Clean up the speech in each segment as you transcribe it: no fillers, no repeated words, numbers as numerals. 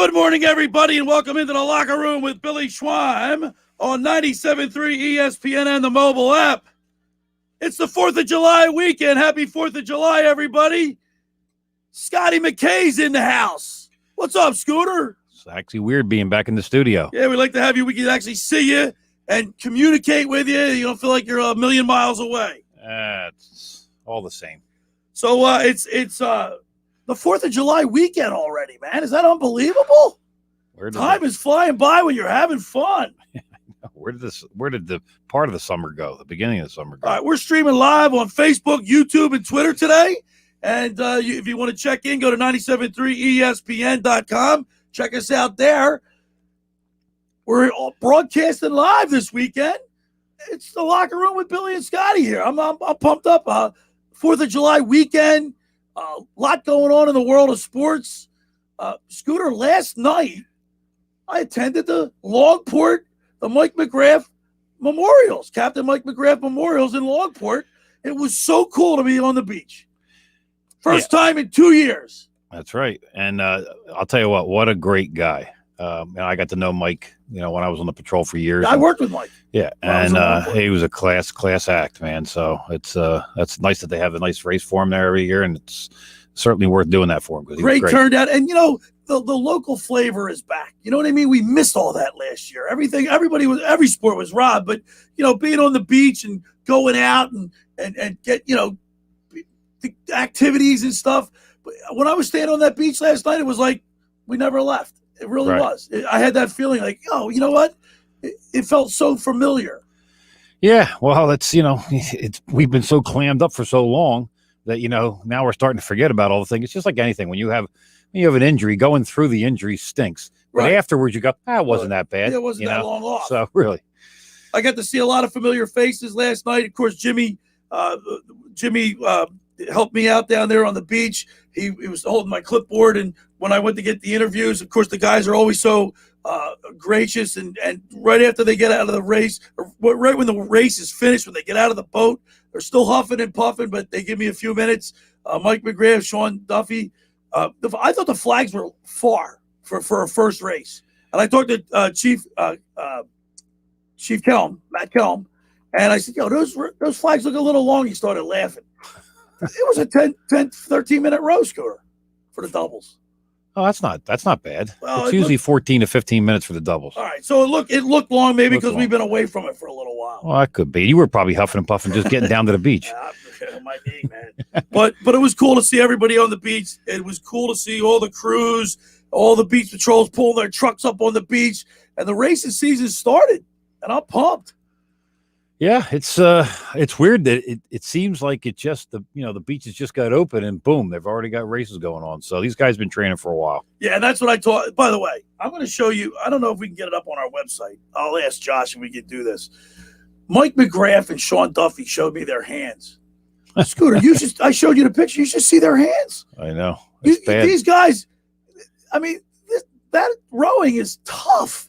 Good morning, everybody, and welcome into the locker room with Billy Schweim on 97.3 ESPN and the mobile app. It's the 4th of July weekend. Happy 4th of July, everybody. Scotty McKay's in the house. What's up, Scooter? It's actually weird being back in the studio. Yeah, we'd like to have you. We can actually see you and communicate with you. You don't feel like you're a million miles away. It's all the same. So it's the 4th of July weekend already, man. Is that unbelievable? Time is flying by when you're having fun. Where did the part of the summer go? The beginning of the summer go? All right, we're streaming live on Facebook, YouTube, and Twitter today. And if you want to check in, go to 973ESPN.com. Check us out there. We're broadcasting live this weekend. It's the locker room with Billy and Scotty here. I'm pumped up. 4th of July weekend. A lot going on in the world of sports. Scooter, last night, I attended the Longport, the Mike McGrath Memorials, Captain Mike McGrath Memorials in Longport. It was so cool to be on the beach. First time in 2 years. That's right. And I'll tell you what a great guy. I got to know Mike, when I was on the patrol for years. I worked with Mike. Yeah, and he was a class act, man. So that's nice that they have a nice race for him there every year, and it's certainly worth doing that for him. Great turnout, and the local flavor is back. You know what I mean? We missed all that last year. Every sport was robbed, but being on the beach and going out and get the activities and stuff. But when I was standing on that beach last night, it was like we never left. It really was. I had that feeling like, you know what? It felt so familiar. Yeah, well, we've been so clammed up for so long that now we're starting to forget about all the things. It's just like anything. When you have an injury, going through the injury stinks, but afterwards you go, it wasn't that bad. It wasn't that long off. So really, I got to see a lot of familiar faces last night. Of course, Jimmy helped me out down there on the beach. He was holding my clipboard, and when I went to get the interviews, of course, the guys are always so gracious, and right after they get out of the race, or right when the race is finished, when they get out of the boat, they're still huffing and puffing, but they give me a few minutes. Mike McGrath, Sean Duffy. I thought the flags were far for a first race. And I talked to Chief Kelm, Matt Kelm, and I said, those flags look a little long. He started laughing. It was a 10, 13-minute row score for the doubles. Oh, that's not bad. Well, it's usually 14 to 15 minutes for the doubles. All right, so it looked long, maybe because we've been away from it for a little while. Well, that could be. You were probably huffing and puffing, just getting down to the beach. It might be, man. But it was cool to see everybody on the beach. It was cool to see all the crews, all the beach patrols pulling their trucks up on the beach, and the racing season started, and I'm pumped. Yeah, it's weird that it seems like it just the beaches just got open and boom, they've already got races going on. So these guys have been training for a while. Yeah, and that's what I taught. By the way, I'm going to show you. I don't know if we can get it up on our website. I'll ask Josh if we can do this. Mike McGrath and Sean Duffy showed me their hands. Scooter, I showed you the picture. You should see their hands. I know. It's bad. These guys, that rowing is tough.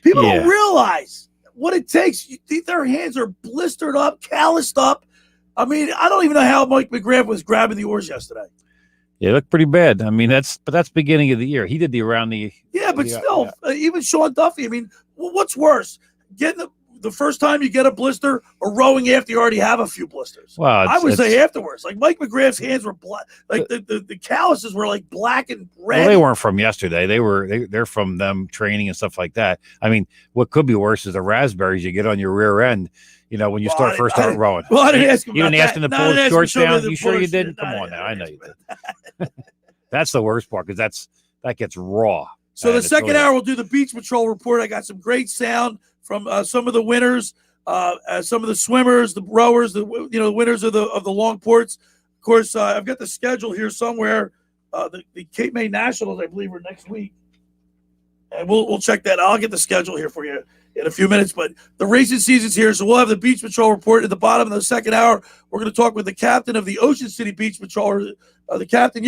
People don't realize what it takes. Their hands are blistered up, calloused up. I don't even know how Mike McGrath was grabbing the oars yesterday. Yeah, it looked pretty bad. That's beginning of the year. He did even Sean Duffy. What's worse, getting the first time you get a blister or rowing after you already have a few blisters? Well, I would say afterwards. Like Mike McGrath's hands were black, like the calluses were like black and red. Well, they weren't from yesterday. They're from them training and stuff like that. What could be worse is the raspberries you get on your rear end. When you start rowing. Well, I didn't ask him. You didn't ask him to pull his shorts down. You sure you did? Come on now, I know you did. That's the worst part because that ggets raw. So the second hour, we'll do the Beach Patrol report. I got some great sound from some of the winners, some of the swimmers, the rowers, the winners of the Longports. Of course, I've got the schedule here somewhere. The Cape May Nationals, I believe, are next week, and we'll check that. I'll get the schedule here for you in a few minutes. But the racing season's here, so we'll have the Beach Patrol report at the bottom of the second hour. We're going to talk with the captain of the Ocean City Beach Patrol, the captain,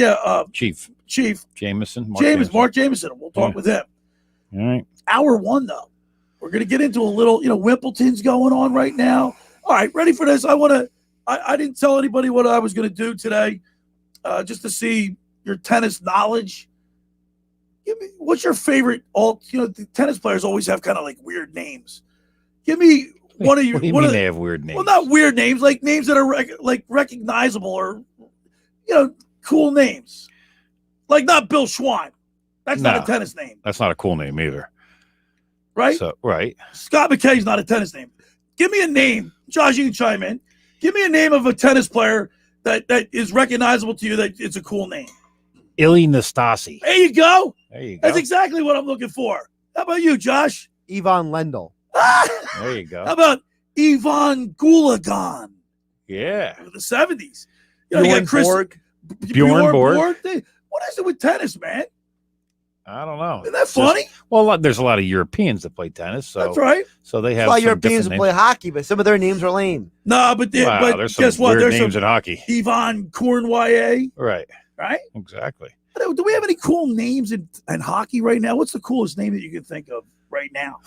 Chief Jamison, Mark Jamison. We'll talk with him. All right. Hour one, though. We're going to get into a little, Wimbledon's going on right now. All right, ready for this? I didn't tell anybody what I was going to do today, just to see your tennis knowledge. Give me what's your favorite? The tennis players always have kind of like weird names. Give me one of your. What do you mean they have weird names? Well, not weird names, like names that are like recognizable or cool names. Like not Bill Schweim. That's not a tennis name. That's not a cool name either. Right? So, right. Scott McKay's not a tennis name. Give me a name. Josh, you can chime in. Give me a name of a tennis player that is recognizable to you that it's a cool name. Illy Nastasi. There you go. There you go. That's exactly what I'm looking for. How about you, Josh? Ivan Lendl. There you go. How about Ivan Gulagan? Yeah. Of the 70s. Bjorn Borg. Bjorn Borg. What is it with tennis, man? I don't know. Isn't that funny? There's a lot of Europeans that play tennis. So that's right. So they have a lot of some Europeans who different play hockey, but some of their names are lame. No, but there's some guess what? weird There's names some in hockey. Ivan Cournoyer. Right. Right? Exactly. Do we have any cool names in hockey right now? What's the coolest name that you can think of right now?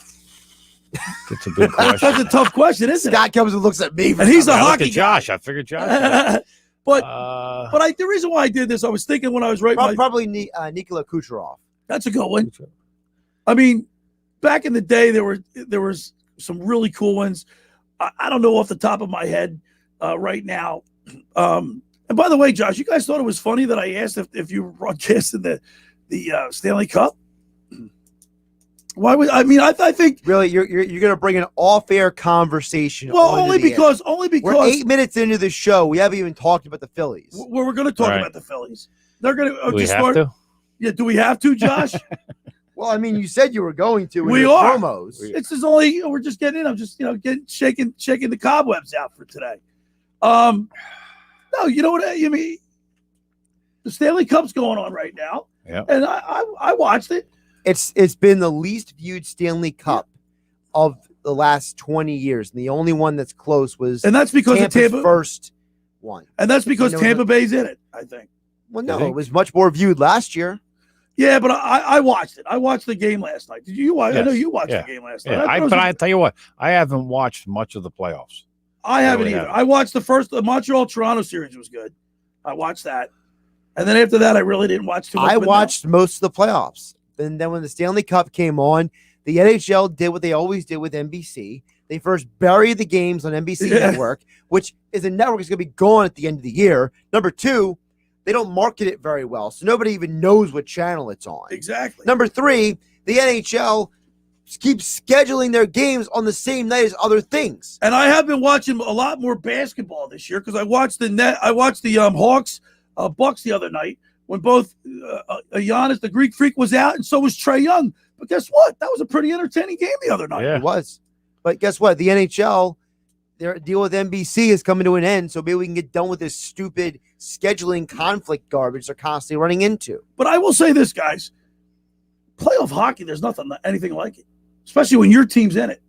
That's a good question. That's a tough question, isn't Scott comes and looks at me. And he's a I looked hockey at Josh. I figured Josh. But the reason why I did this, I was thinking when I was writing probably Nikola Kucherov. That's a good one. I mean, back in the day, there was some really cool ones. I don't know off the top of my head right now. And by the way, Josh, you guys thought it was funny that I asked if you were broadcasting the Stanley Cup. Why would I think really you're going to bring an off-air conversation? Well, only because we're 8 minutes into the show. We haven't even talked about the Phillies. We're going to talk about the Phillies. They're going to. Do we have to? Yeah, do we have to, Josh? Well, I mean, you said you were going to. We are. Promos. It's just we're just getting in. I'm just shaking the cobwebs out for today. No, you know what I mean. The Stanley Cup's going on right now, and I watched it. It's been the least viewed Stanley Cup of the last 20 years, and the only one that's close was, and that's because Tampa's of Tampa first one, and that's because Tampa Bay's in it. I think. Well, no, it was much more viewed last year. Yeah, but I watched it. I watched the game last night. Did you watch? Yes. I know you watched the game last night. I tell you what, I haven't watched much of the playoffs. I haven't either. I watched the Montreal-Toronto series was good. I watched that. And then after that, I really didn't watch too much. I watched most of the playoffs. And then when the Stanley Cup came on, the NHL did what they always did with NBC. They first buried the games on NBC Network, which is a network that's going to be gone at the end of the year. Number two, they don't market it very well, so nobody even knows what channel it's on. Exactly. Number three, the NHL keeps scheduling their games on the same night as other things. And I have been watching a lot more basketball this year because I watched the Hawks Bucks the other night when both Giannis, the Greek Freak, was out, and so was Trae Young. But guess what? That was a pretty entertaining game the other night. Yeah. It was. But guess what? The NHL, their deal with NBC is coming to an end, so maybe we can get done with this stupid scheduling conflict garbage they're constantly running into. But I will say this, guys. Playoff hockey, there's anything like it, especially when your team's in it.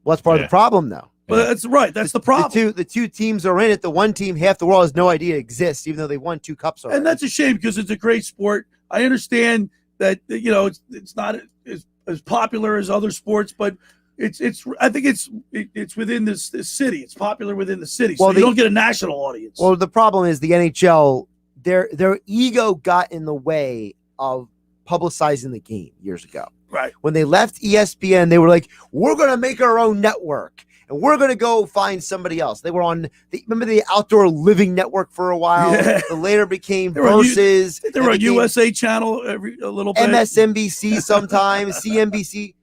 Well, that's part of the problem, though. But that's right. That's the problem. The two teams are in it. The one team, half the world has no idea it exists, even though they won 2 cups already. And that's a shame because it's a great sport. I understand that it's not as popular as other sports, but I think it's within this city. It's popular within the city, so you don't get a national audience. Well, the problem is the NHL, their ego got in the way of publicizing the game years ago. Right. When they left ESPN, they were like, we're going to make our own network. And we're going to go find somebody else. They were on remember the Outdoor Living Network for a while? Yeah. It later became Versus. They were on USA Channel a little bit. MSNBC sometimes, CNBC.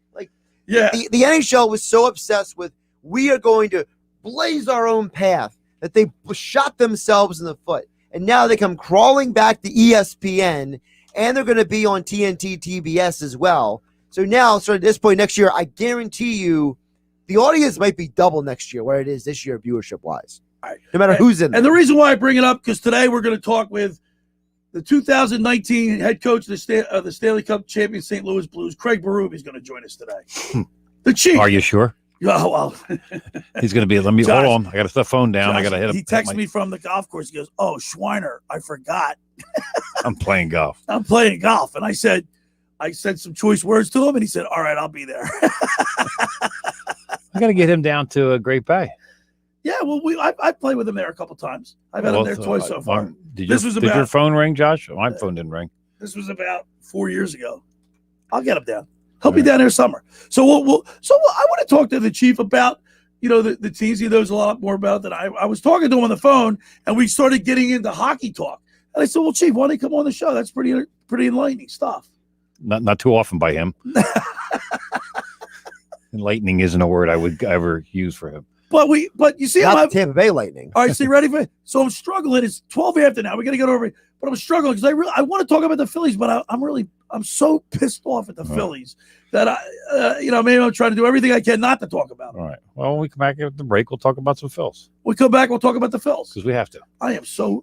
The NHL was so obsessed with, we are going to blaze our own path, that they shot themselves in the foot. And now they come crawling back to ESPN, and they're going to be on TNT TBS as well. So now, at this point next year, I guarantee you, the audience might be double next year where it is this year viewership-wise, no matter who's in there. And the reason why I bring it up, because today we're going to talk with the 2019 head coach of the Stanley Cup champion St. Louis Blues, Craig Berube, is going to join us today. The Chief. Are you sure? Oh, well. He's going to be, Josh, hold on. I got to set the phone down. Josh, I got to hit him. He texted me from the golf course. He goes, oh, Schweiner, I forgot. I'm playing golf. I'm playing golf. And I said some choice words to him, and he said, all right, I'll be there. I got to get him down to a Great Bay. Yeah, well, I played with him there a couple times. I've had him there twice so far. Did your phone ring, Josh? My phone didn't ring. This was about 4 years ago. I'll get him down. He'll be down there summer. So I want to talk to the chief about, the teams he knows a lot more about than I was talking to him on the phone, and we started getting into hockey talk. And I said, well, Chief, why don't you come on the show? That's pretty enlightening stuff. Not too often by him. Enlightening isn't a word I would ever use for him. But you see, I'm Tampa Bay Lightning. All right, so you ready for it? So I'm struggling. It's 12 after now. We got to get over it. But I'm struggling because I want to talk about the Phillies, but I'm so pissed off at the Phillies that maybe I'm trying to do everything I can not to talk about them. All right. Well, when we come back after the break, we'll talk about some Phils. We come back, we'll talk about the Phils because we have to. I am so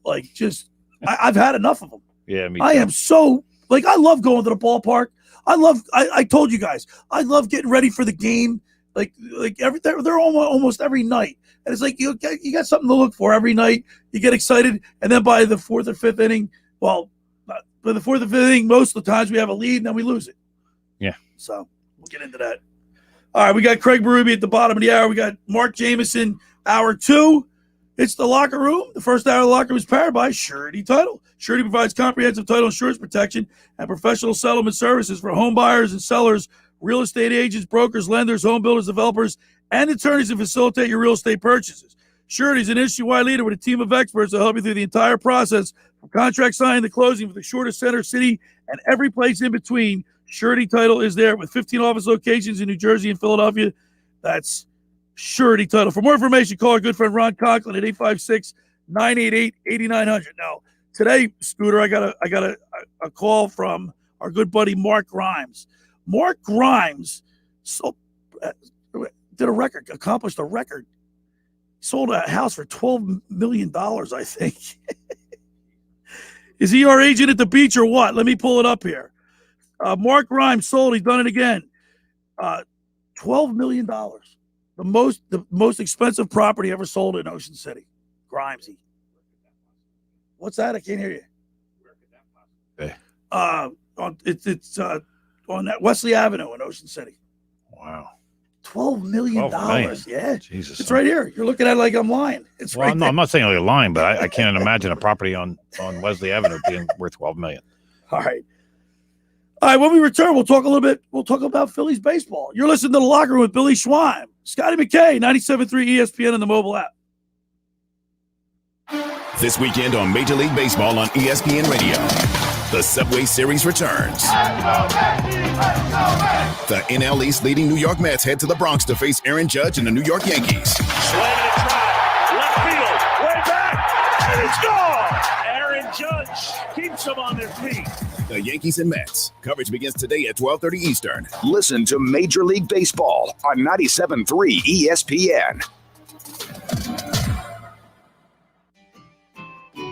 I've had enough of them. Yeah, me too. I am so I love going to the ballpark. I told you guys, I love getting ready for the game. They're almost every night. And it's like you got something to look for every night. You get excited, and then by the fourth or fifth inning, by the fourth or fifth inning, most of the times we have a lead and then we lose it. Yeah. So we'll get into that. All right, we got Craig Berube at the bottom of the hour. We got Mark Jamison, hour 2. It's the locker room. The first hour of the locker room is powered by Surety Title. Surety provides comprehensive title insurance protection and professional settlement services for home buyers and sellers, real estate agents, brokers, lenders, home builders, developers, and attorneys to facilitate your real estate purchases. Surety is an industry-wide leader with a team of experts that help you through the entire process, from contract signing to closing, for the shortest center city and every place in between. Surety Title is there with 15 office locations in New Jersey and Philadelphia. That's Surety Title. For more information, call our good friend Ron Conklin at 856-988-8900. Now, today, Scooter, I got a call from our good buddy Mark Grimes. Mark Grimes accomplished a record. Sold a house for $12 million, I think. Is he our agent at the beach or what? Let me pull it up here. Mark Grimes sold. He's done it again. $12 million. The most expensive property ever sold in Ocean City. Grimesy. What's that? I can't hear you. Okay. It's on that Wesley Avenue in Ocean City. Wow. $12 million. Yeah. Jesus. It's right here. You're looking at it like I'm lying. It's right there. I'm not saying you're lying, but I can't imagine a property on Wesley Avenue being worth $12 million. All right. When we return, we'll talk a little bit. We'll talk about Phillies baseball. You're listening to The Locker Room with Billy Schweim, Scotty McKay, 97.3 ESPN and the mobile app. This weekend on Major League Baseball on ESPN Radio, the Subway Series returns. The NL East leading New York Mets head to the Bronx to face Aaron Judge and the New York Yankees. Swing and a try. Left field. Way back. And it's gone. Aaron Judge keeps them on their feet. The Yankees and Mets. Coverage begins today at 12:30 Eastern. Listen to Major League Baseball on 97.3 ESPN.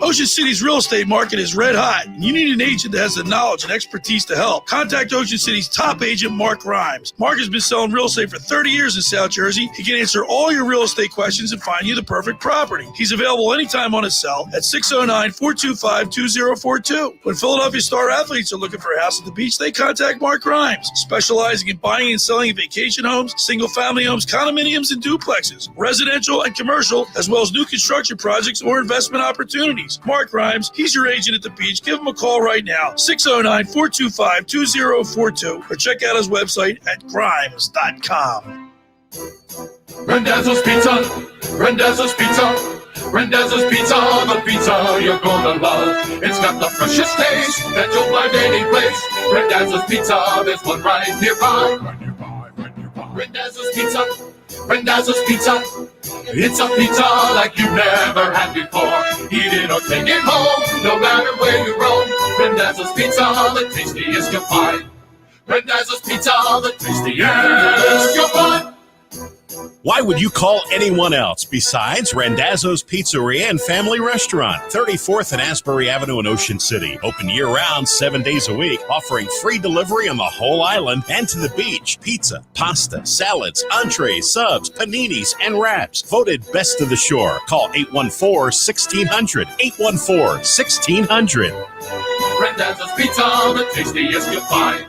Ocean City's real estate market is red hot, and you need an agent that has the knowledge and expertise to help. Contact Ocean City's top agent, Mark Grimes. Mark has been selling real estate for 30 years in South Jersey. He can answer all your real estate questions and find you the perfect property. He's available anytime on his cell at 609-425-2042. When Philadelphia star athletes are looking for a house at the beach, they contact Mark Grimes, specializing in buying and selling vacation homes, single-family homes, condominiums, and duplexes, residential and commercial, as well as new construction projects or investment opportunities. Mark Grimes, he's your agent at the beach. Give him a call right now, 609-425-2042, or check out his website at grimes.com. Randazzo's Pizza, Randazzo's Pizza, Randazzo's Pizza, the pizza you're gonna love. It's got the freshest taste that you'll find any place. Randazzo's Pizza, there's one right nearby. Randazzo's Pizza, Randazzo's Pizza. It's a pizza like you've never had before. Eat it or take it home, no matter where you roam. Randazzo's Pizza, the tastiest you'll find. Randazzo's Pizza, the tastiest you'll find. Why would you call anyone else besides Randazzo's Pizzeria and Family Restaurant, 34th and Asbury Avenue in Ocean City. Open year-round, 7 days a week, offering free delivery on the whole island and to the beach. Pizza, pasta, salads, entrees, subs, paninis, and wraps. Voted best of the shore. Call 814-1600. 814-1600. Randazzo's Pizza, the tastiest you'll find.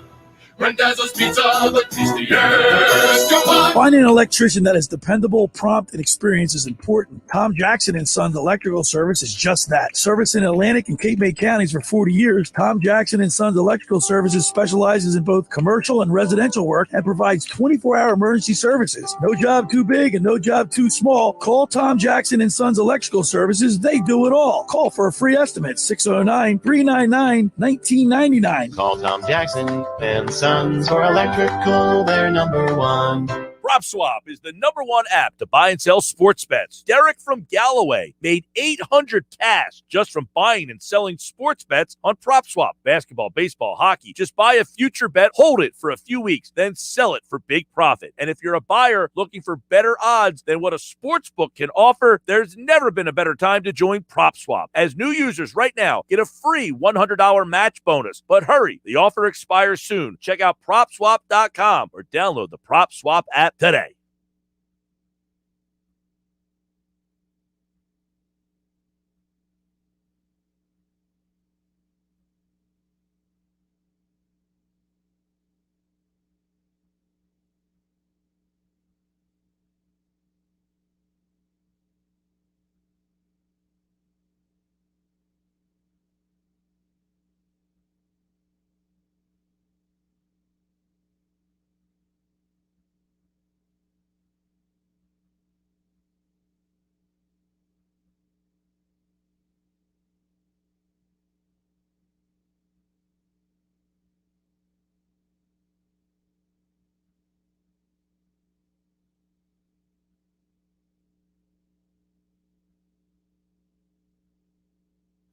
Randazzo's Pizza, the tastiest you'll find. Finding an electrician that is dependable, prompt, and experienced is important. Tom Jackson & Sons Electrical Service is just that. Service in Atlantic and Cape May counties for 40 years, Tom Jackson & Sons Electrical Services specializes in both commercial and residential work and provides 24-hour emergency services. No job too big and no job too small. Call Tom Jackson & Sons Electrical Services. They do it all. Call for a free estimate, 609-399-1999. Call Tom Jackson and Sons for electrical. They're number one. PropSwap is the #1 app to buy and sell sports bets. Derek from Galloway made $800 cash just from buying and selling sports bets on PropSwap. Basketball, baseball, hockey. Just buy a future bet, hold it for a few weeks, then sell it for big profit. And if you're a buyer looking for better odds than what a sports book can offer, there's never been a better time to join PropSwap. As new users right now, get a free $100 match bonus. But hurry, the offer expires soon. Check out PropSwap.com or download the PropSwap app today.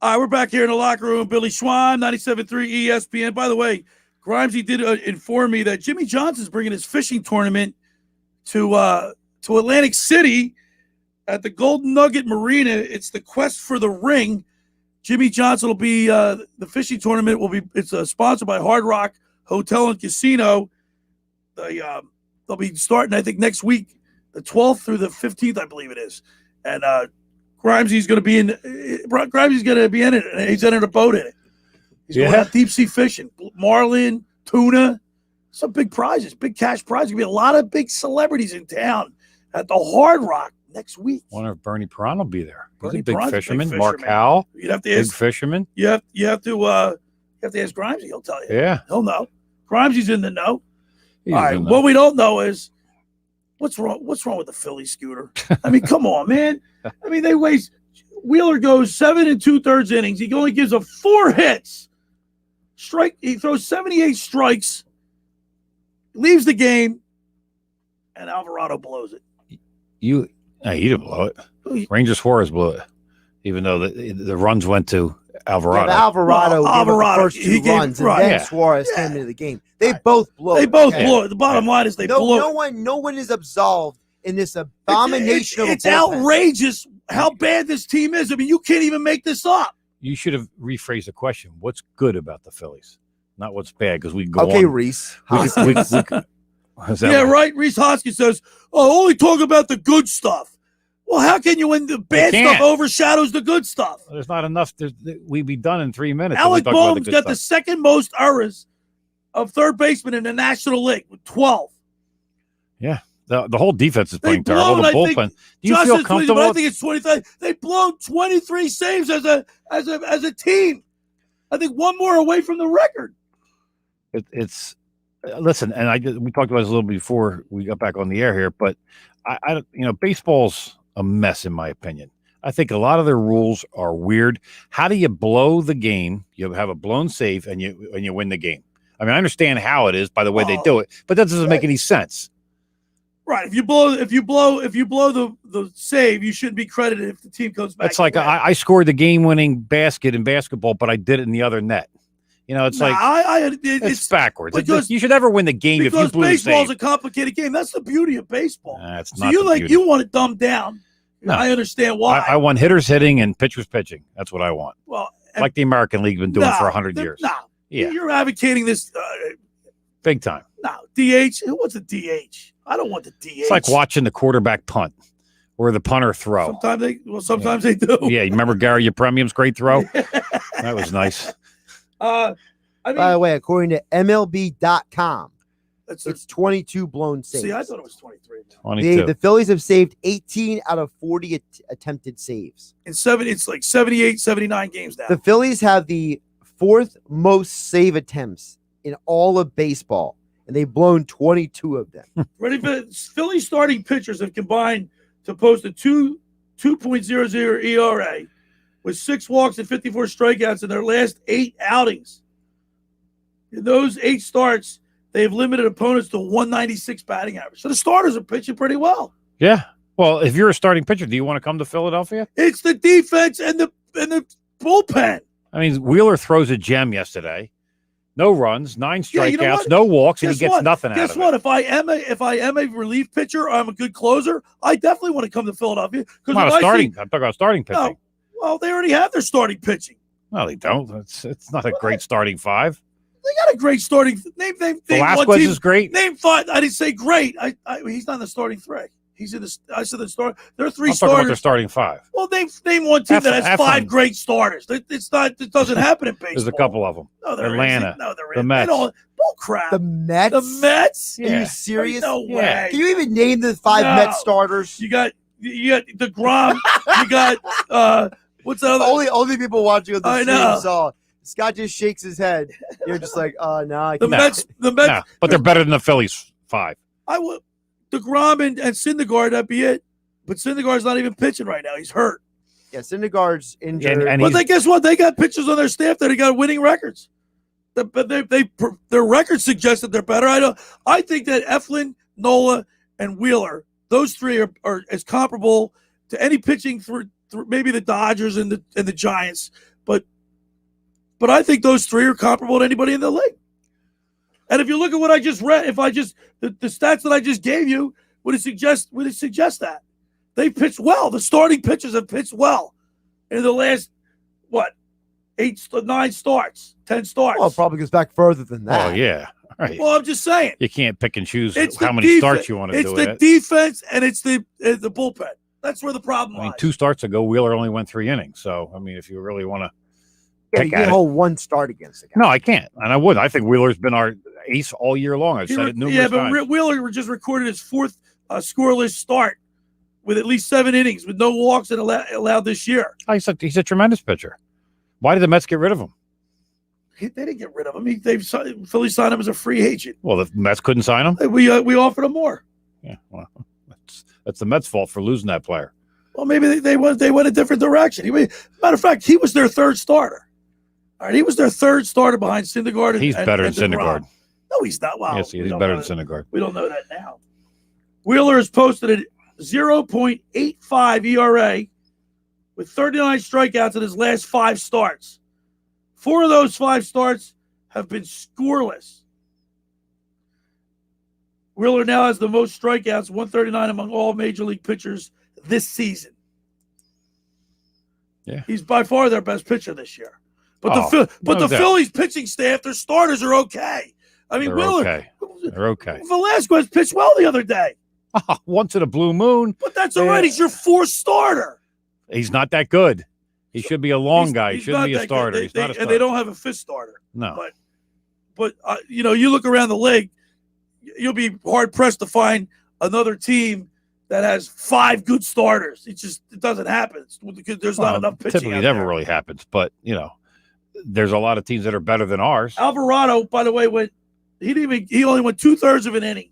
All right, we're back here in the locker room. Billy Schweim, 97.3 ESPN. By the way, Grimesy did inform me that Jimmy Johnson's bringing his fishing tournament to Atlantic City at the Golden Nugget Marina. It's the Quest for the Ring. Jimmy Johnson will be the fishing tournament will be. It's sponsored by Hard Rock Hotel and Casino. They'll be starting, I think, next week, the 12th through the 15th, I believe it is, and. Grimesy's going to be in it, and he's entered a boat in it. He's going out deep sea fishing, marlin, tuna, some big prizes, big cash prizes. There's going to be a lot of big celebrities in town at the Hard Rock next week. Wonder if Bernie Perron will be there. He's a Big fisherman. Mark Howell, you'd have to big ask, fisherman. You have to ask Grimesy. He'll tell you. Yeah, he'll know. Grimesy's in the know. He's all right, in the what we don't know is what's wrong with the Philly scooter. I mean, come on, man. I mean, they waste. Wheeler goes 7 2/3 innings. He only gives up 4 hits. He throws 78 strikes, leaves the game, and Alvarado blows it. He didn't blow it. Rangers Suarez blew it, even though the runs went to Alvarado. Yeah, Alvarado gave up the first 2 runs, and then Yeah. Suarez came into the game. They both blew They it. both blew it. The bottom line is they blew it. No one is absolved in this abomination of a It's bullpen. outrageous how bad this team is. I mean, you can't even make this up. You should have rephrased the question. What's good about the Phillies? Not what's bad, because we go Okay, on. Reese. Is that Yeah, right? right. Reese Hoskins says, only talk about the good stuff. Well, how can you when the bad can't. stuff overshadows the good stuff? There's not enough. We'd be done in 3 minutes. Alec if we talk about Boehm's good got the stuff. second most errors of third baseman in the National League with 12. Yeah. The whole defense is playing They've terrible. blown, The I think, bullpen. Do you Josh feel says 20, comfortable? but I think it's 25. They've blown 23 saves as a team. I think one more away from the record. It's listen, and we talked about this a little before we got back on the air here, but I baseball's a mess in my opinion. I think a lot of their rules are weird. How do you blow the game? You have a blown save and you win the game. I mean, I understand how it is by the way they do it, but that doesn't make any sense. Right. If you blow the save, you shouldn't be credited if the team comes back. It's like I scored the game-winning basket in basketball, but I did it in the other net. It's it's backwards. You should never win the game if you blew the save. Because baseball's a complicated game. That's the beauty of baseball. It's so not you want it dumbed down. No. I understand why. I want hitters hitting and pitchers pitching. That's what I want. Well, like the American League's been doing for 100 years. No. Yeah. You're advocating this big time. No, DH. Who wants a DH? I don't want the DH. It's like watching the quarterback punt or the punter throw. Sometimes they do. Yeah, you remember Gary Yepremian's great throw? That was nice. By the way, according to MLB.com, It's 22 blown saves. See, I thought it was 23. 22. The Phillies have saved 18 out of 40 attempted saves. It's like 78, 79 games now. The Phillies have the 4th most save attempts in all of baseball, and they've blown 22 of them. Ready for Philly starting pitchers have combined to post a 2.00 ERA with 6 walks and 54 strikeouts in their last 8 outings. In those 8 starts, they've limited opponents to 196 batting average. So the starters are pitching pretty well. Yeah. Well, if you're a starting pitcher, do you want to come to Philadelphia? It's the defense and the bullpen. I mean, Wheeler throws a gem yesterday. No runs, 9 strikeouts, you know no walks, and Guess he gets what? nothing out of it. Guess what? If I am a relief pitcher, I'm a good closer. I definitely want to come to Philadelphia. I'm not a starting. I'm talking about starting pitching. No, well, they already have their starting pitching. No, they don't. It's not a great starting 5. They got a great starting. Name Velasquez is great. Name 5. I didn't say great. He's not in the starting 3. He's in the. I said the start. There are 3 I'm talking starters. about their starting 5. Well, name one team that has 5 great starters. It's not. It doesn't happen in baseball. There's a couple of them. No, there Atlanta. isn't. No, there The isn't. Mets. Bull crap. The Mets? The Mets? Are you serious? No way. Can you even name the 5 Mets starters? You got DeGrom. You got what's that other? Only people watching on the I stream know. saw. Scott just shakes his head. You're just like, oh no. I The can't. Mets. No, but they're better than the Phillies 5. I would DeGrom and Syndergaard. That'd be it. But Syndergaard's not even pitching right now. He's hurt. Yeah, Syndergaard's injured. And But guess what? They got pitchers on their staff that have got winning records. But their records suggest that they're better. I think that Eflin, Nola, and Wheeler, those 3 are as comparable to any pitching through maybe the Dodgers and the Giants. But I think those 3 are comparable to anybody in the league. And if you look at what I just read, the stats that I just gave you, would it suggest that they pitched well? The starting pitchers have pitched well in the last 9 starts, 10 starts. Well, it probably goes back further than that. Oh yeah, right. Well, I'm just saying. You can't pick and choose It's how the many starts you want to do. It's the defense and it's the bullpen. That's where the problem I mean, lies. 2 starts ago, Wheeler only went 3 innings. So I mean, if you really want to. Yeah, you can't hold 1 start against the guy. No, I can't, and I would. I think Wheeler's been our ace all year long. I've said it numerous times. Yeah, but Wheeler just recorded his 4th scoreless start with at least 7 innings with no walks allowed this year. He's a tremendous pitcher. Why did the Mets get rid of him? They didn't get rid of him. Philly signed him as a free agent. Well, the Mets couldn't sign him. We offered him more. Yeah, well, that's the Mets' fault for losing that player. Well, maybe they went a different direction. Matter of fact, he was their 3rd starter. All right, he was their 3rd starter behind Syndergaard. He's better than Syndergaard. No, he's not. Wow. Yes, he's better than Syndergaard. We don't know that now. Wheeler has posted a 0.85 ERA with 39 strikeouts in his last 5 starts. 4 of those 5 starts have been scoreless. Wheeler now has the most strikeouts, 139 among all major league pitchers this season. Yeah, he's by far their best pitcher this year. But the Phillies pitching staff, their starters are okay. I mean, Wheeler, they're okay. Velasquez pitched well the other day. Once in a blue moon. But that's all right. He's your 4th starter. He's not that good. He should be a long guy. He shouldn't be a starter. He's not a starter. And they don't have a 5th starter. No. But you look around the league, you'll be hard pressed to find another team that has 5 good starters. It doesn't happen. There's not enough pitching. Typically, never really happens. But there's a lot of teams that are better than ours. Alvarado, by the way, he only went 2/3 of an inning.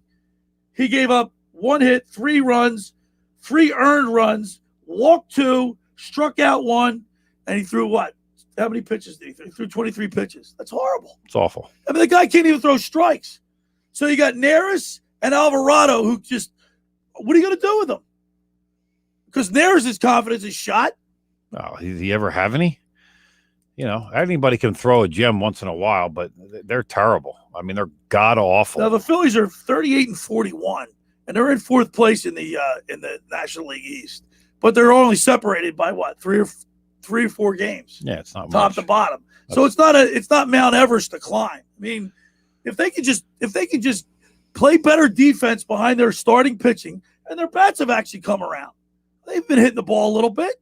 He gave up 1 hit, 3 runs, 3 earned runs, walked 2, struck out 1, and he threw what? How many pitches did he throw? He threw 23 pitches. That's horrible. It's awful. I mean, the guy can't even throw strikes. So you got Neris and Alvarado who just, what are you going to do with them? Because Neris' confidence is shot. Oh, did he ever have any? Anybody can throw a gem once in a while, but they're terrible. I mean, they're god awful. Now the Phillies are 38-41, and they're in 4th place in the National League East. But they're only separated by what, 3 or 4 games? Yeah, it's not top much. to bottom. So it's not Mount Everest to climb. I mean, if they could just play better defense behind their starting pitching, and their bats have actually come around. They've been hitting the ball a little bit.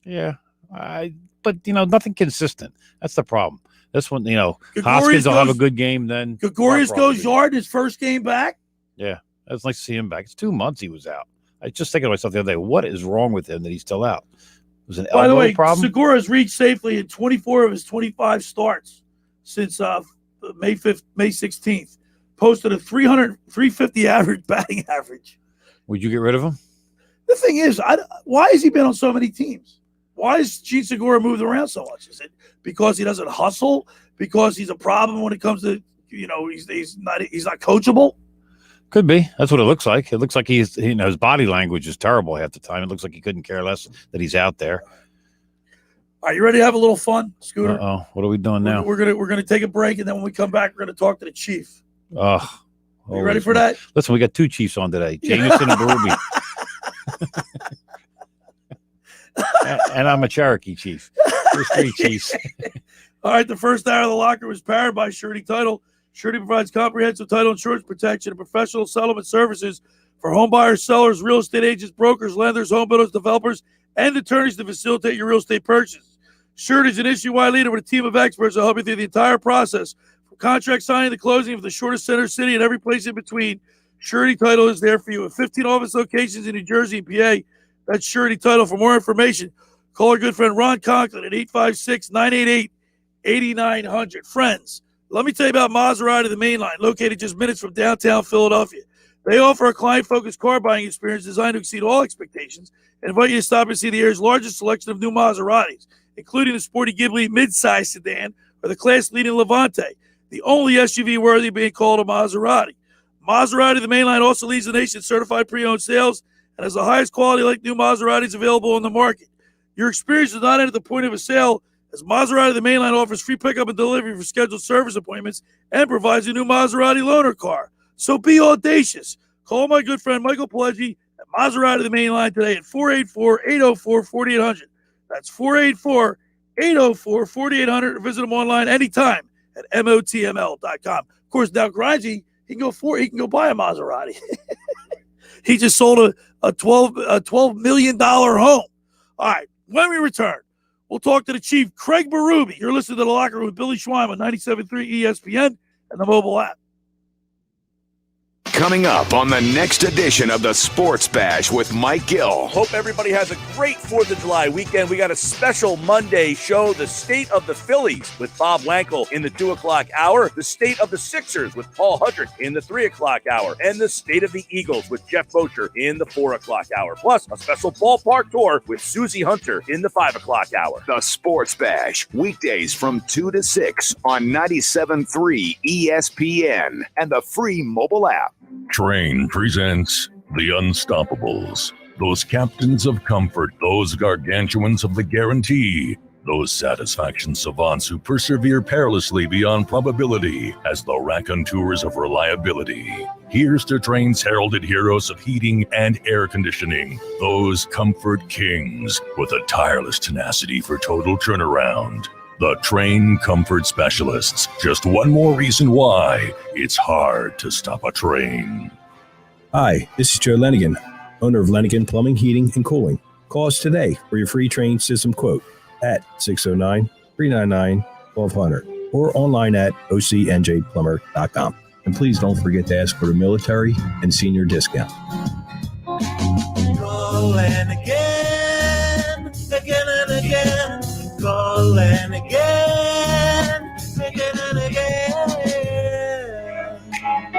Yeah, but nothing consistent. That's the problem. This one, Hoskins will have a good game then. Gregorius goes yard in his first game back. Yeah, it's nice to see him back. It's 2 months he was out. I just thinking to myself the other day, what is wrong with him that he's still out? It was an elbow By the way, problem. Segura has reached safely in 24 of his 25 starts since May 16th. Posted a 350 average batting average. Would you get rid of him? The thing is, why has he been on so many teams? Why is Gene Segura moved around so much? Is it because he doesn't hustle? Because he's a problem when it comes to, he's not coachable? Could be. That's what it looks like. It looks like his body language is terrible half the time. It looks like he couldn't care less that he's out there. Are you ready to have a little fun, Scooter? What are we doing now? We're gonna take a break, and then when we come back, we're gonna talk to the chief. You ready for that? Listen, we got 2 Chiefs on today, Jamison and Berube. And I'm a Cherokee chief. There's 3 Chiefs. All right, the first hour of the locker was powered by Surety Title. Surety provides comprehensive title insurance protection and professional settlement services for home buyers, sellers, real estate agents, brokers, lenders, home builders, developers, and attorneys to facilitate your real estate purchase. Surety is an issue-wide leader with a team of experts to help you through the entire process, from contract signing to closing of the shortest center city and every place in between. Surety Title is there for you. With 15 office locations in New Jersey and PA, that's Surety Title. For more information, call our good friend Ron Conklin at 856-988-8900. Friends, let me tell you about Maserati, the Mainline, located just minutes from downtown Philadelphia. They offer a client-focused car buying experience designed to exceed all expectations and invite you to stop and see the area's largest selection of new Maseratis, including the sporty Ghibli midsize sedan or the class-leading Levante, the only SUV worthy of being called a Maserati. Maserati, the Mainline, also leads the nation's certified pre-owned sales and has the highest quality like new Maseratis available on the market. Your experience does not end at the point of a sale, as Maserati, the Mainline, offers free pickup and delivery for scheduled service appointments and provides a new Maserati loaner car. So be audacious. Call my good friend Michael Pileggi at Maserati, the Mainline today at 484-804-4800. That's 484-804-4800. Or visit them online anytime at motml.com. Of course, now Grindy, he can go buy a Maserati. He just sold a $12 million home. All right, when we return, we'll talk to the chief, Craig Berube. You're listening to The Locker Room with Billy Schweim on 97.3 ESPN and the mobile app. Coming up on the next edition of the Sports Bash with Mike Gill. Hope everybody has a great 4th of July weekend. We got a special Monday show, the State of the Phillies with Bob Wankel in the 2 o'clock hour, the State of the Sixers with Paul Hudrick in the 3 o'clock hour, and the State of the Eagles with Jeff Bocher in the 4 o'clock hour. Plus, a special ballpark tour with Susie Hunter in the 5 o'clock hour. The Sports Bash, weekdays from 2 to 6 on 97.3 ESPN and the free mobile app. Train presents The Unstoppables. Those captains of comfort, those gargantuans of the guarantee, those satisfaction savants who persevere perilously beyond probability as the raconteurs of reliability. Here's to Train's heralded heroes of heating and air conditioning, those comfort kings with a tireless tenacity for total turnaround. The Train Comfort Specialists. Just one more reason why it's hard to stop a train. Hi, this is Joe Lenigan, owner of Lenigan Plumbing, Heating, and Cooling. Call us today for your free train system quote at 609-399-1200 or online at ocnjplumber.com. And please don't forget to ask for the military and senior discount. Call and again and again. Call and again and again.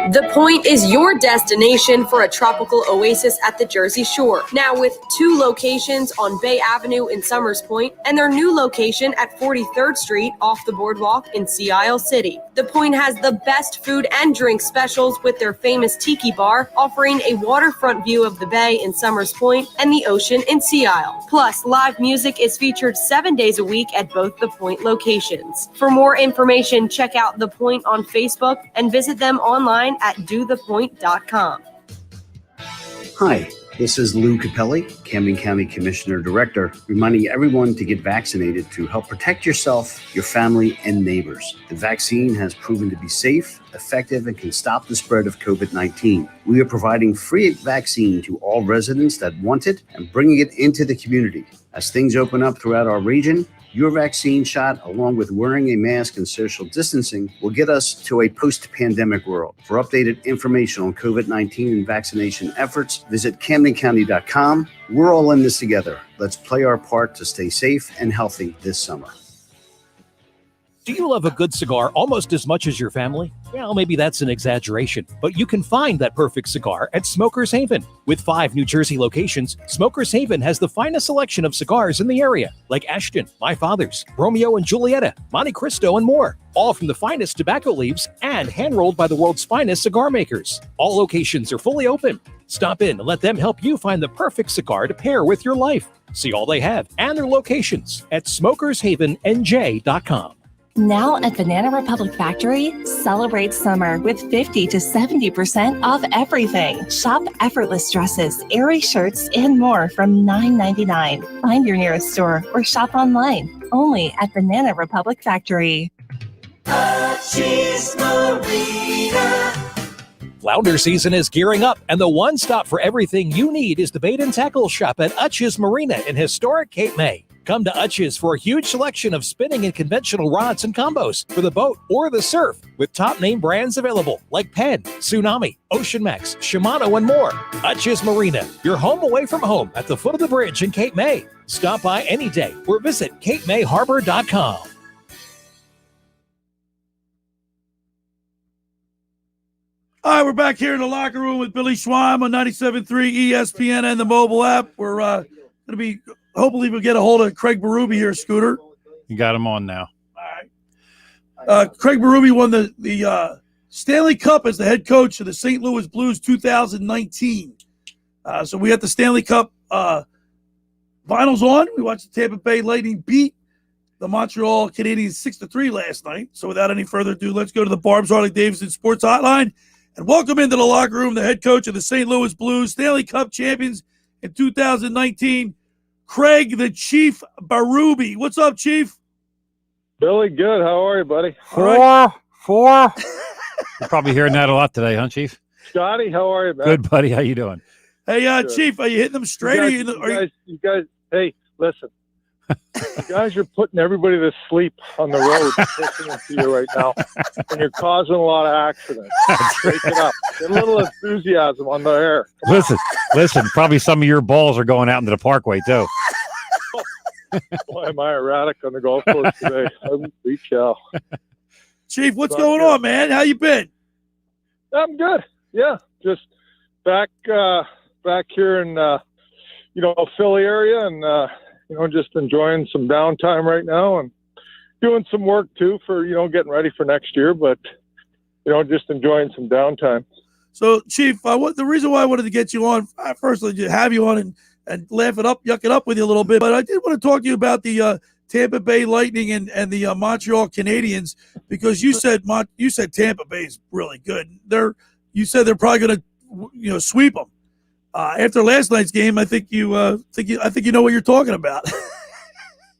The Point is your destination for a tropical oasis at the Jersey Shore. Now with 2 locations on Bay Avenue in Summers Point and their new location at 43rd Street off the boardwalk in Sea Isle City. The Point has the best food and drink specials with their famous Tiki Bar, offering a waterfront view of the bay in Summers Point and the ocean in Sea Isle. Plus, live music is featured 7 days a week at both The Point locations. For more information, check out The Point on Facebook and visit them online at dothepoint.com. Hi, this is Lou Capelli, Camden County Commissioner Director, reminding everyone to get vaccinated to help protect yourself, your family, and neighbors. The vaccine has proven to be safe, effective, and can stop the spread of COVID-19. We are providing free vaccine to all residents that want it and bringing it into the community. As things open up throughout our region, Your vaccine shot, along with wearing a mask and social distancing, will get us to a post-pandemic world. For updated information on COVID-19 and vaccination efforts, visit CamdenCounty.com. We're all in this together. Let's play our part to stay safe and healthy this summer. Do you love a good cigar almost as much as your family? Well, maybe that's an exaggeration, but you can find that perfect cigar at Smokers Haven. With 5 New Jersey locations, Smokers Haven has the finest selection of cigars in the area, like Ashton, My Father's, Romeo and Julieta, Monte Cristo, and more. All from the finest tobacco leaves and hand-rolled by the world's finest cigar makers. All locations are fully open. Stop in and let them help you find the perfect cigar to pair with your life. See all they have and their locations at smokershavennj.com. Now at Banana Republic Factory, celebrate summer with 50 to 70% off everything. Shop effortless dresses, airy shirts, and more from $9.99. Find your nearest store or shop online. Only at Banana Republic Factory. Flounder season is gearing up, and the one stop for everything you need is the bait and tackle shop at Utch's Marina in historic Cape May. Come to Utch's for a huge selection of spinning and conventional rods and combos for the boat or the surf, with top name brands available like Penn, Tsunami, Ocean Max, Shimano, and more. Utch's Marina, your home away from home at the foot of the bridge in Cape May. Stop by any day or visit CapeMayHarbor.com. All right, we're back here in the locker room with Billy Schweim on 97.3 ESPN and the mobile app. We're going to be, hopefully we'll get a hold of Craig Berube here, Scooter. You got him on now. All right. Craig Berube won the Stanley Cup as the head coach of the St. Louis Blues 2019. So we had the Stanley Cup finals on. We watched the Tampa Bay Lightning beat the Montreal Canadiens 6-3 last night. So without any further ado, let's go to the Barb's Harley-Davidson Sports Hotline and welcome into the locker room the head coach of the St. Louis Blues, Stanley Cup champions in 2019, Craig the Chief Berube. What's up, Chief? Billy, good. How are you, buddy? Four. You're probably hearing that a lot today, huh, Chief? Scotty, how are you, man? Good, buddy. How you doing? Hey, Chief, are you hitting them straight? You guys, hey, listen. You guys are putting everybody to sleep on the road listening to you right now, and you're causing a lot of accidents. Break it up. Get a little enthusiasm on the air. Listen. Probably some of your balls are going out into the parkway, too. Boy, am I erratic on the golf course today. I'm beach out. Chief, what's going on, man? How you been? I'm good. Yeah, just back here in Philly area, and just enjoying some downtime right now, and doing some work too for getting ready for next year. But just enjoying some downtime. So, Chief, the reason why I wanted to get you on, firstly, to have you on and laugh it up, yuck it up with you a little bit, but I did want to talk to you about the Tampa Bay Lightning and the Montreal Canadiens, because you said Tampa Bay is really good. You said they're probably going to sweep them. After last night's game, I think you know what you're talking about.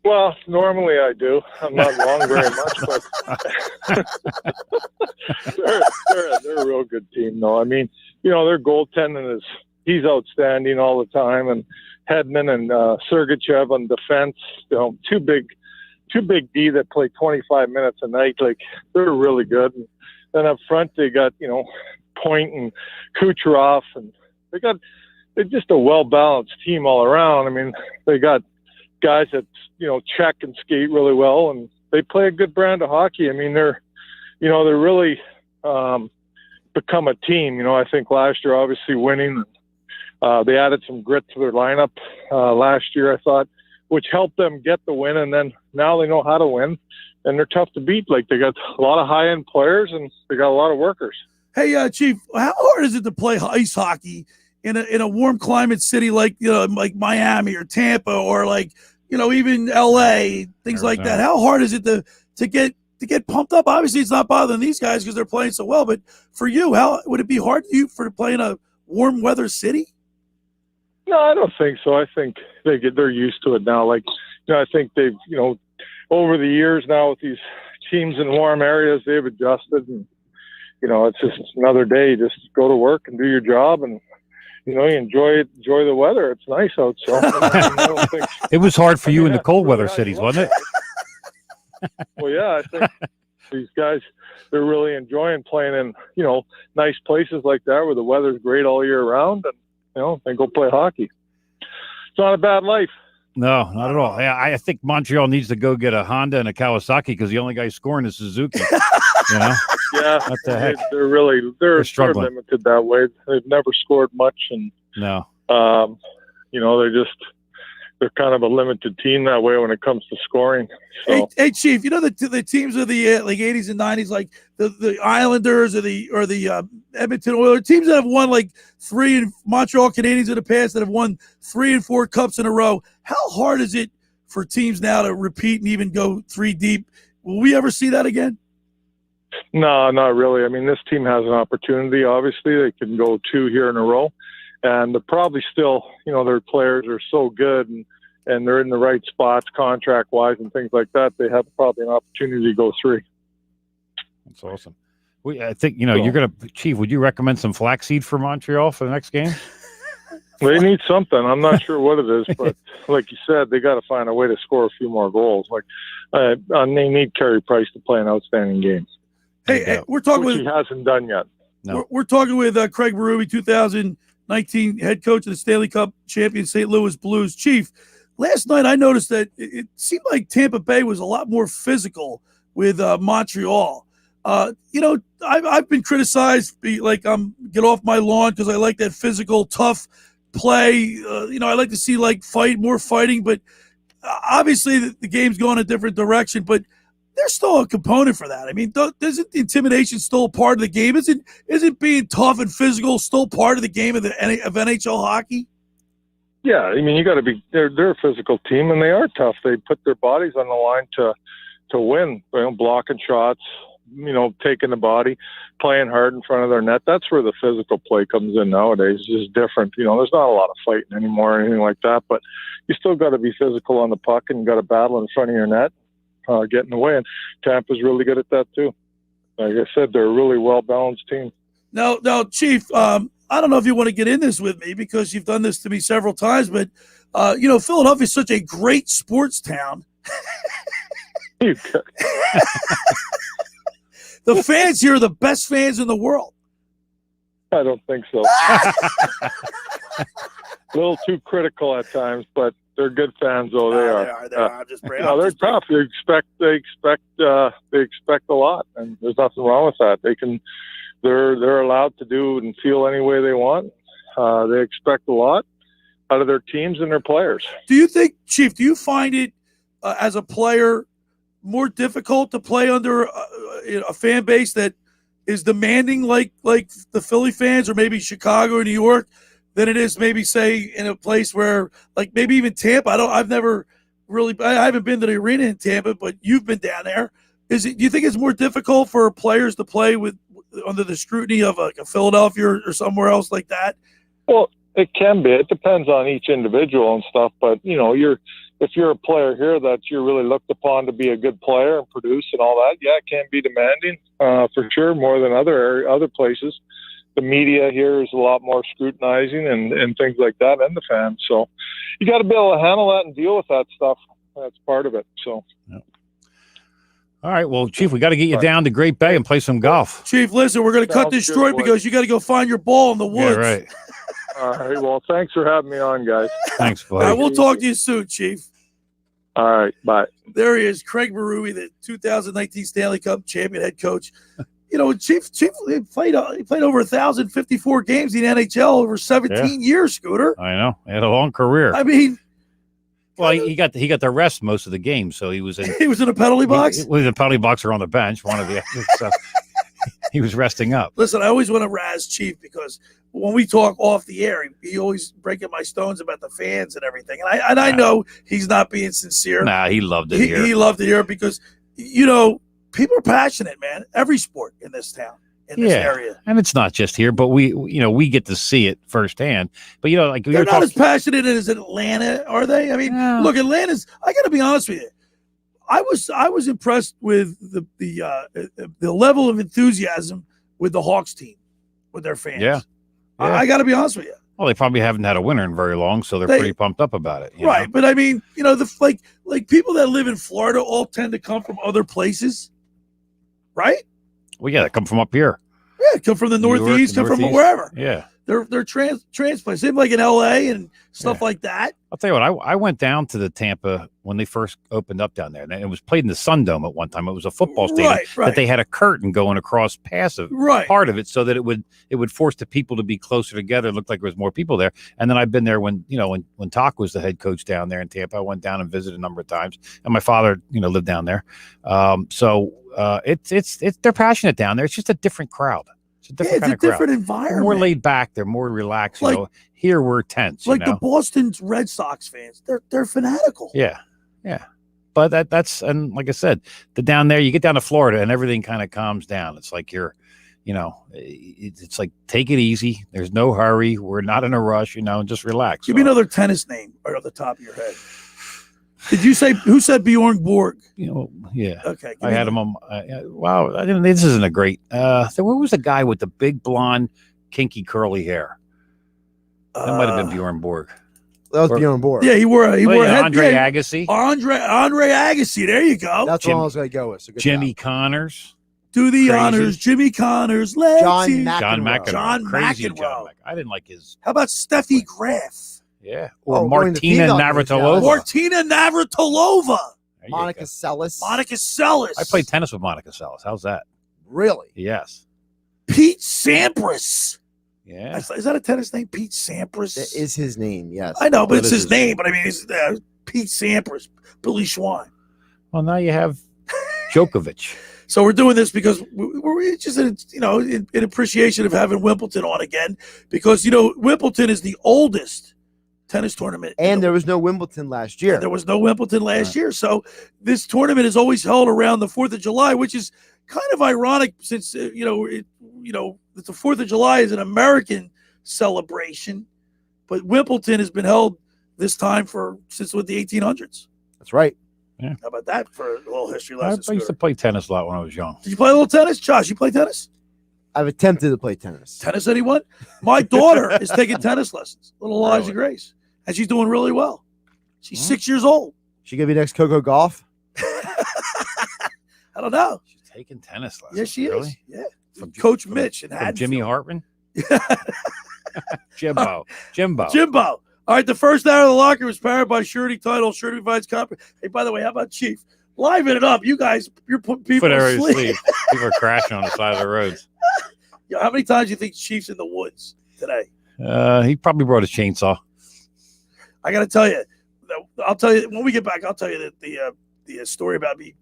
Well, normally I do. I'm not wrong very much, but they're a real good team, though. I mean, their goaltending he's outstanding all the time, and Hedman and Sergachev on defense, two big D that play 25 minutes a night. Like, they're really good. And then up front they got Point and Kucherov, and they're just a well-balanced team all around. I mean, they got guys that, check and skate really well, and they play a good brand of hockey. I mean, they're really become a team. I think last year, obviously winning, they added some grit to their lineup last year, I thought, which helped them get the win, and then now they know how to win, and they're tough to beat. Like, they got a lot of high-end players, and they got a lot of workers. Hey, Chief, how hard is it to play ice hockey in a warm climate city like Miami or Tampa or even LA, things like that? How hard is it to get pumped up? Obviously, it's not bothering these guys because they're playing so well. But for you, how would it be hard for you to play in a warm weather city? No, I don't think so. I think they're used to it now. I think they've over the years now with these teams in warm areas, they've adjusted, and it's just another day. Just go to work and do your job, and you enjoy the weather. It's nice out. So I don't think it was hard for you in the cold weather cities, wasn't it? Well, yeah, I think these guys, they're really enjoying playing in, nice places like that where the weather's great all year round, and, they go play hockey. It's not a bad life. No, not at all. I think Montreal needs to go get a Honda and a Kawasaki because the only guy scoring is Suzuki. Yeah, what the heck? They're struggling. limited that way. They've never scored much, and no, they're kind of a limited team that way when it comes to scoring. So. Hey, Chief, the teams of the like 80s and 90s, like the Islanders or the Edmonton Oilers, teams that have won like Montreal Canadiens in the past that have won 3 and 4 cups in a row. How hard is it for teams now to repeat and even go 3 deep? Will we ever see that again? No, not really. I mean, this team has an opportunity. Obviously, they can go 2 here in a row. And they're probably still, their players are so good and they're in the right spots contract-wise and things like that. They have probably an opportunity to go 3. That's awesome. I think, you're going to, Chief, would you recommend some flaxseed for Montreal for the next game? They need something. I'm not sure what it is, but like you said, they got to find a way to score a few more goals. They need Carey Price to play an outstanding game. Hey, we're talking which he hasn't done yet. No. We're talking with Craig Berube, 2019 head coach of the Stanley Cup champion St. Louis Blues. Chief, last night I noticed that it seemed like Tampa Bay was a lot more physical with Montreal. I've been criticized, get off my lawn because I like that physical, tough play. I like to see more fighting, but obviously the game's going a different direction. But there's still a component for that. I mean, isn't the intimidation still a part of the game? Isn't being tough and physical still part of the game of NHL hockey? Yeah, I mean, you got to be. They're a physical team, and they are tough. They put their bodies on the line to win. Blocking shots, taking the body, playing hard in front of their net. That's where the physical play comes in nowadays. It's just different. There's not a lot of fighting anymore or anything like that, but you still got to be physical on the puck and you got to battle in front of your net. Getting away, and Tampa's really good at that too. Like I said, they're a really well-balanced team. Now, Chief, I don't know if you want to get in this with me because you've done this to me several times, but Philadelphia is such a great sports town. The fans here are the best fans in the world. I don't think so. A little too critical at times, but they're good fans, though. They are. I'm just they're tough. They expect a lot, and there's nothing wrong with that. They're allowed to do and feel any way they want. They expect a lot out of their teams and their players. Do you think, Chief? Do you find it as a player more difficult to play under a fan base that is demanding, like the Philly fans, or maybe Chicago or New York, than it is maybe, say, in a place where, like maybe even Tampa? I haven't been to the arena in Tampa, but you've been down there. Do you think it's more difficult for players to play under the scrutiny of a Philadelphia or somewhere else like that? Well, it can be. It depends on each individual and stuff. But if you're a player here that you're really looked upon to be a good player and produce and all that, yeah, it can be demanding for sure, more than other places. The media here is a lot more scrutinizing and things like that, and the fans. So you got to be able to handle that and deal with that stuff. That's part of it. So. Yep. All right, well, Chief, we got to get you down to Great Bay and play some golf. Chief, listen, we're going to cut this short because you got to go find your ball in the woods. Yeah, right. All right, well, thanks for having me on, guys. Thanks, buddy. All right, we'll talk to you soon, Chief. All right, bye. There he is, Craig Berube, the 2019 Stanley Cup champion head coach. Chief played over 1,054 games in the NHL over 17 years, Scooter. I know. He had a long career. I mean, well, he got the rest most of the game, so he was in. He was in a penalty box. He was in a penalty box or on the bench, one of the. So he was resting up. Listen, I always want to razz Chief because when we talk off the air, he always breaking my stones about the fans and everything, and I know he's not being sincere. Nah, he loved it here. He loved it here because people are passionate, man. Every sport in this town. In this area. And it's not just here, but we get to see it firsthand. But they're not as passionate as Atlanta, are they? I mean, look, Atlanta's. I got to be honest with you. I was impressed with the level of enthusiasm with the Hawks team, with their fans. Yeah. I got to be honest with you. Well, they probably haven't had a winner in very long, so they're pretty pumped up about it. You Right, know? but I mean, you know, like people that live in Florida all tend to come from other places, right? Well, yeah, they come from up here. Yeah, come from the Northeast, come from wherever. Yeah. They're transplants. Same like in LA and stuff like that. I'll tell you what, I went down to the Tampa when they first opened up down there. And it was played in the Sun Dome at one time. It was a football stadium that they had a curtain going across passive part of it so that it would force the people to be closer together. It looked like there was more people there. And then I've been there when Talk was the head coach down there in Tampa. I went down and visited a number of times. And my father, lived down there. So they're passionate down there. It's just a different crowd. It's a different environment. They're more laid back. They're more relaxed. Here we're tense. The Boston Red Sox fans, they're fanatical. Yeah. But that's and like I said, down there, you get down to Florida and everything kind of calms down. It's like it's like take it easy. There's no hurry. We're not in a rush. Just relax. Give me another tennis name right off the top of your head. Did you say who said Bjorn Borg? Yeah. Okay. I had him on. Wow. This isn't a great. So where was the guy with the big blonde, kinky, curly hair? That might have been Bjorn Borg. That was Bjorn Borg. Yeah, he wore a head. Andre Agassi. Andre Agassi. There you go. That's what I was going to go with. So Jimmy Connors. Do the honors, Jimmy Connors. John McEnroe. Crazy McEnroe. John McEnroe. I didn't like his. How about Steffi Graf? Yeah. Or Martina Navratilova. Martina Navratilova. Monica Seles. I played tennis with Monica Seles. How's that? Really? Yes. Pete Sampras. Yeah. Is that a tennis name? Pete Sampras? That is his name, yes. I know, but it's his name. But I mean, it's Pete Sampras, Billy Schweim. Well, now you have Djokovic. So we're doing this because we're just in appreciation of having Wimbledon on again, because Wimbledon is the oldest tennis tournament, and there was no Wimbledon last year. There was no Wimbledon last year, so this tournament is always held around the 4th of July, which is kind of ironic since the 4th of July is an American celebration, but Wimbledon has been held this time since the 1800s. That's right. Yeah. How about that for a little history lesson? I used to play tennis a lot when I was young. Did you play a little tennis? Josh, you play tennis? I've attempted to play tennis. Tennis, anyone? My daughter is taking tennis lessons, little Elijah Grace, and she's doing really well. She's 6 years old. She gonna be next Coco Golf? I don't know. She's taking tennis lessons. Yes, she is. Yeah. From Coach Mitch and Jimmy Hartman? Jimbo. All right, the first hour of the locker was powered by Surety Title. Surety provides comfort. Hey, by the way, how about Chief? Liven it up. You guys, you're putting people to sleep. People are crashing on the side of the roads. Yeah, how many times do you think Chief's in the woods today? He probably brought a chainsaw. I got to tell you, I'll tell you when we get back. I'll tell you that the story about me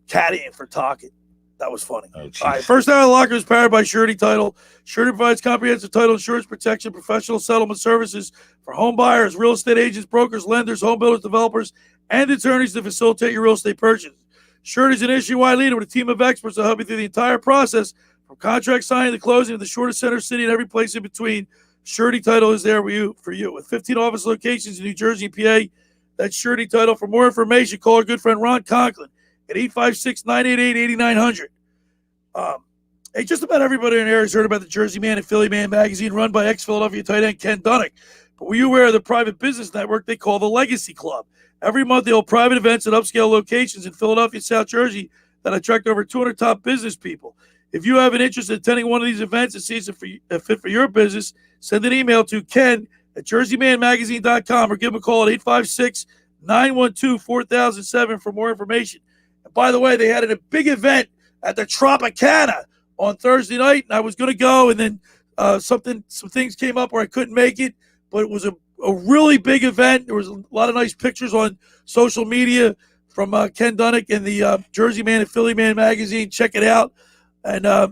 caddying for Talkett. That was funny. Oh, all right, first hour of the locker is powered by Surety Title. Surety provides comprehensive title insurance protection, professional settlement services for home buyers, real estate agents, brokers, lenders, home builders, developers, and attorneys to facilitate your real estate purchase. Surety is an industry-wide leader with a team of experts to help you through the entire process, from contract signing to closing to the shortest center city and every place in between. Surety Title is there for you. With 15 office locations in New Jersey and PA, that's Surety Title. For more information, call our good friend Ron Conklin at 856-988-8900. Hey, just about everybody in the area has heard about the Jersey Man and Philly Man magazine run by ex-Philadelphia tight end Ken Dunnick. But were you aware of the private business network they call the Legacy Club? Every month they hold private events at upscale locations in Philadelphia and South Jersey that attract over 200 top business people. If you have an interest in attending one of these events and sees a fit for your business, send an email to ken@jerseymanmagazine.com or give him a call at 856-912-4007 for more information. And by the way, they had a big event at the Tropicana on Thursday night, and I was going to go, and then some things came up where I couldn't make it, but it was a really big event. There was a lot of nice pictures on social media from Ken Dunnick and the Jersey Man and Philly Man magazine. Check it out. And I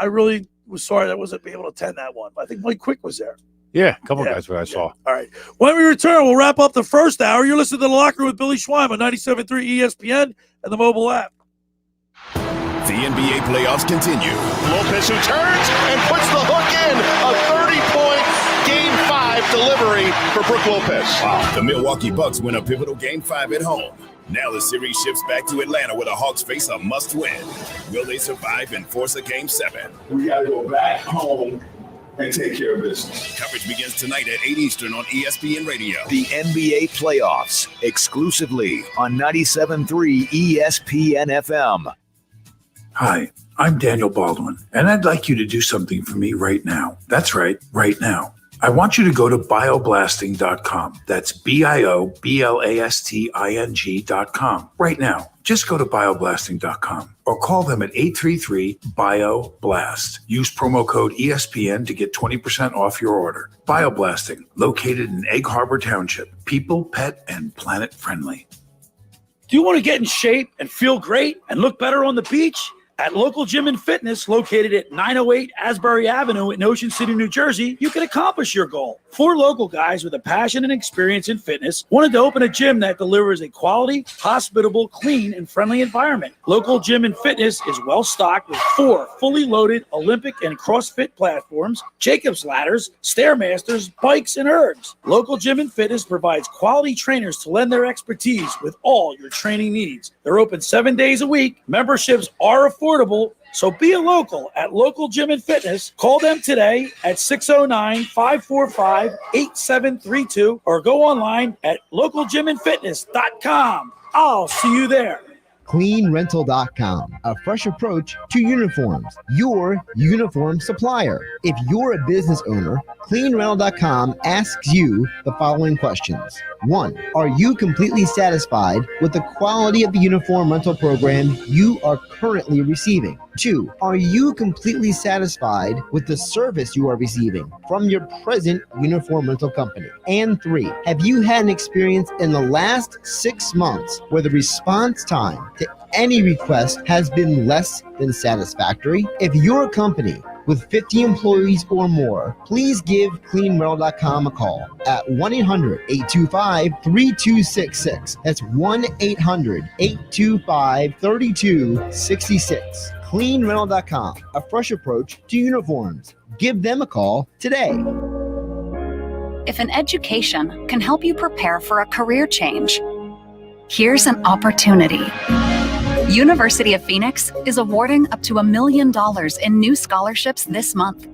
really was sorry that I wasn't able to attend that one. But I think Mike Quick was there. Yeah, a couple guys where I saw. All right. When we return, we'll wrap up the first hour. You're listening to The Locker with Billy Schweim on 97.3 ESPN and the mobile app. The NBA playoffs continue. Lopez who turns and puts the hook in. A 30-point Game 5 delivery for Brook Lopez. Wow. The Milwaukee Bucks win a pivotal Game 5 at home. Now the series shifts back to Atlanta where the Hawks face a must-win. Will they survive and force a Game 7? We got to go back home and take care of business. Coverage begins tonight at 8 Eastern on ESPN Radio. The NBA playoffs, exclusively on 97.3 ESPN FM. Hi, I'm Daniel Baldwin, and I'd like you to do something for me right now. That's right, right now. I want you to go to bioblasting.com. That's BIOBLASTING.com. Right now. Just go to bioblasting.com or call them at 833-BIO-BLAST. Use promo code ESPN to get 20% off your order. Bioblasting, located in Egg Harbor Township. People, pet, and planet friendly. Do you want to get in shape and feel great and look better on the beach? At Local Gym and Fitness, located at 908 Asbury Avenue in Ocean City, New Jersey, you can accomplish your goal. 4 local guys with a passion and experience in fitness wanted to open a gym that delivers a quality, hospitable, clean, and friendly environment. Local Gym and Fitness is well-stocked with 4 fully loaded Olympic and CrossFit platforms, Jacob's ladders, Stairmasters, bikes, and ergs. Local Gym and Fitness provides quality trainers to lend their expertise with all your training needs. They're open 7 days a week. Memberships are affordable, so be a local at Local Gym and Fitness. Call them today at 609-545-8732 or go online at localgymandfitness.com. I'll see you there. CleanRental.com, a fresh approach to uniforms, your uniform supplier. If you're a business owner, CleanRental.com asks you the following questions. 1. Are you completely satisfied with the quality of the uniform rental program you are currently receiving? 2. Are you completely satisfied with the service you are receiving from your present uniform rental company? And 3. Have you had an experience in the last 6 months where the response time to any request has been less than satisfactory? If you're a company with 50 employees or more, please give CleanRental.com a call at 1-800-825-3266. That's 1-800-825-3266. CleanRental.com, a fresh approach to uniforms. Give them a call today. If an education can help you prepare for a career change, here's an opportunity. University of Phoenix is awarding up to $1 million in new scholarships this month.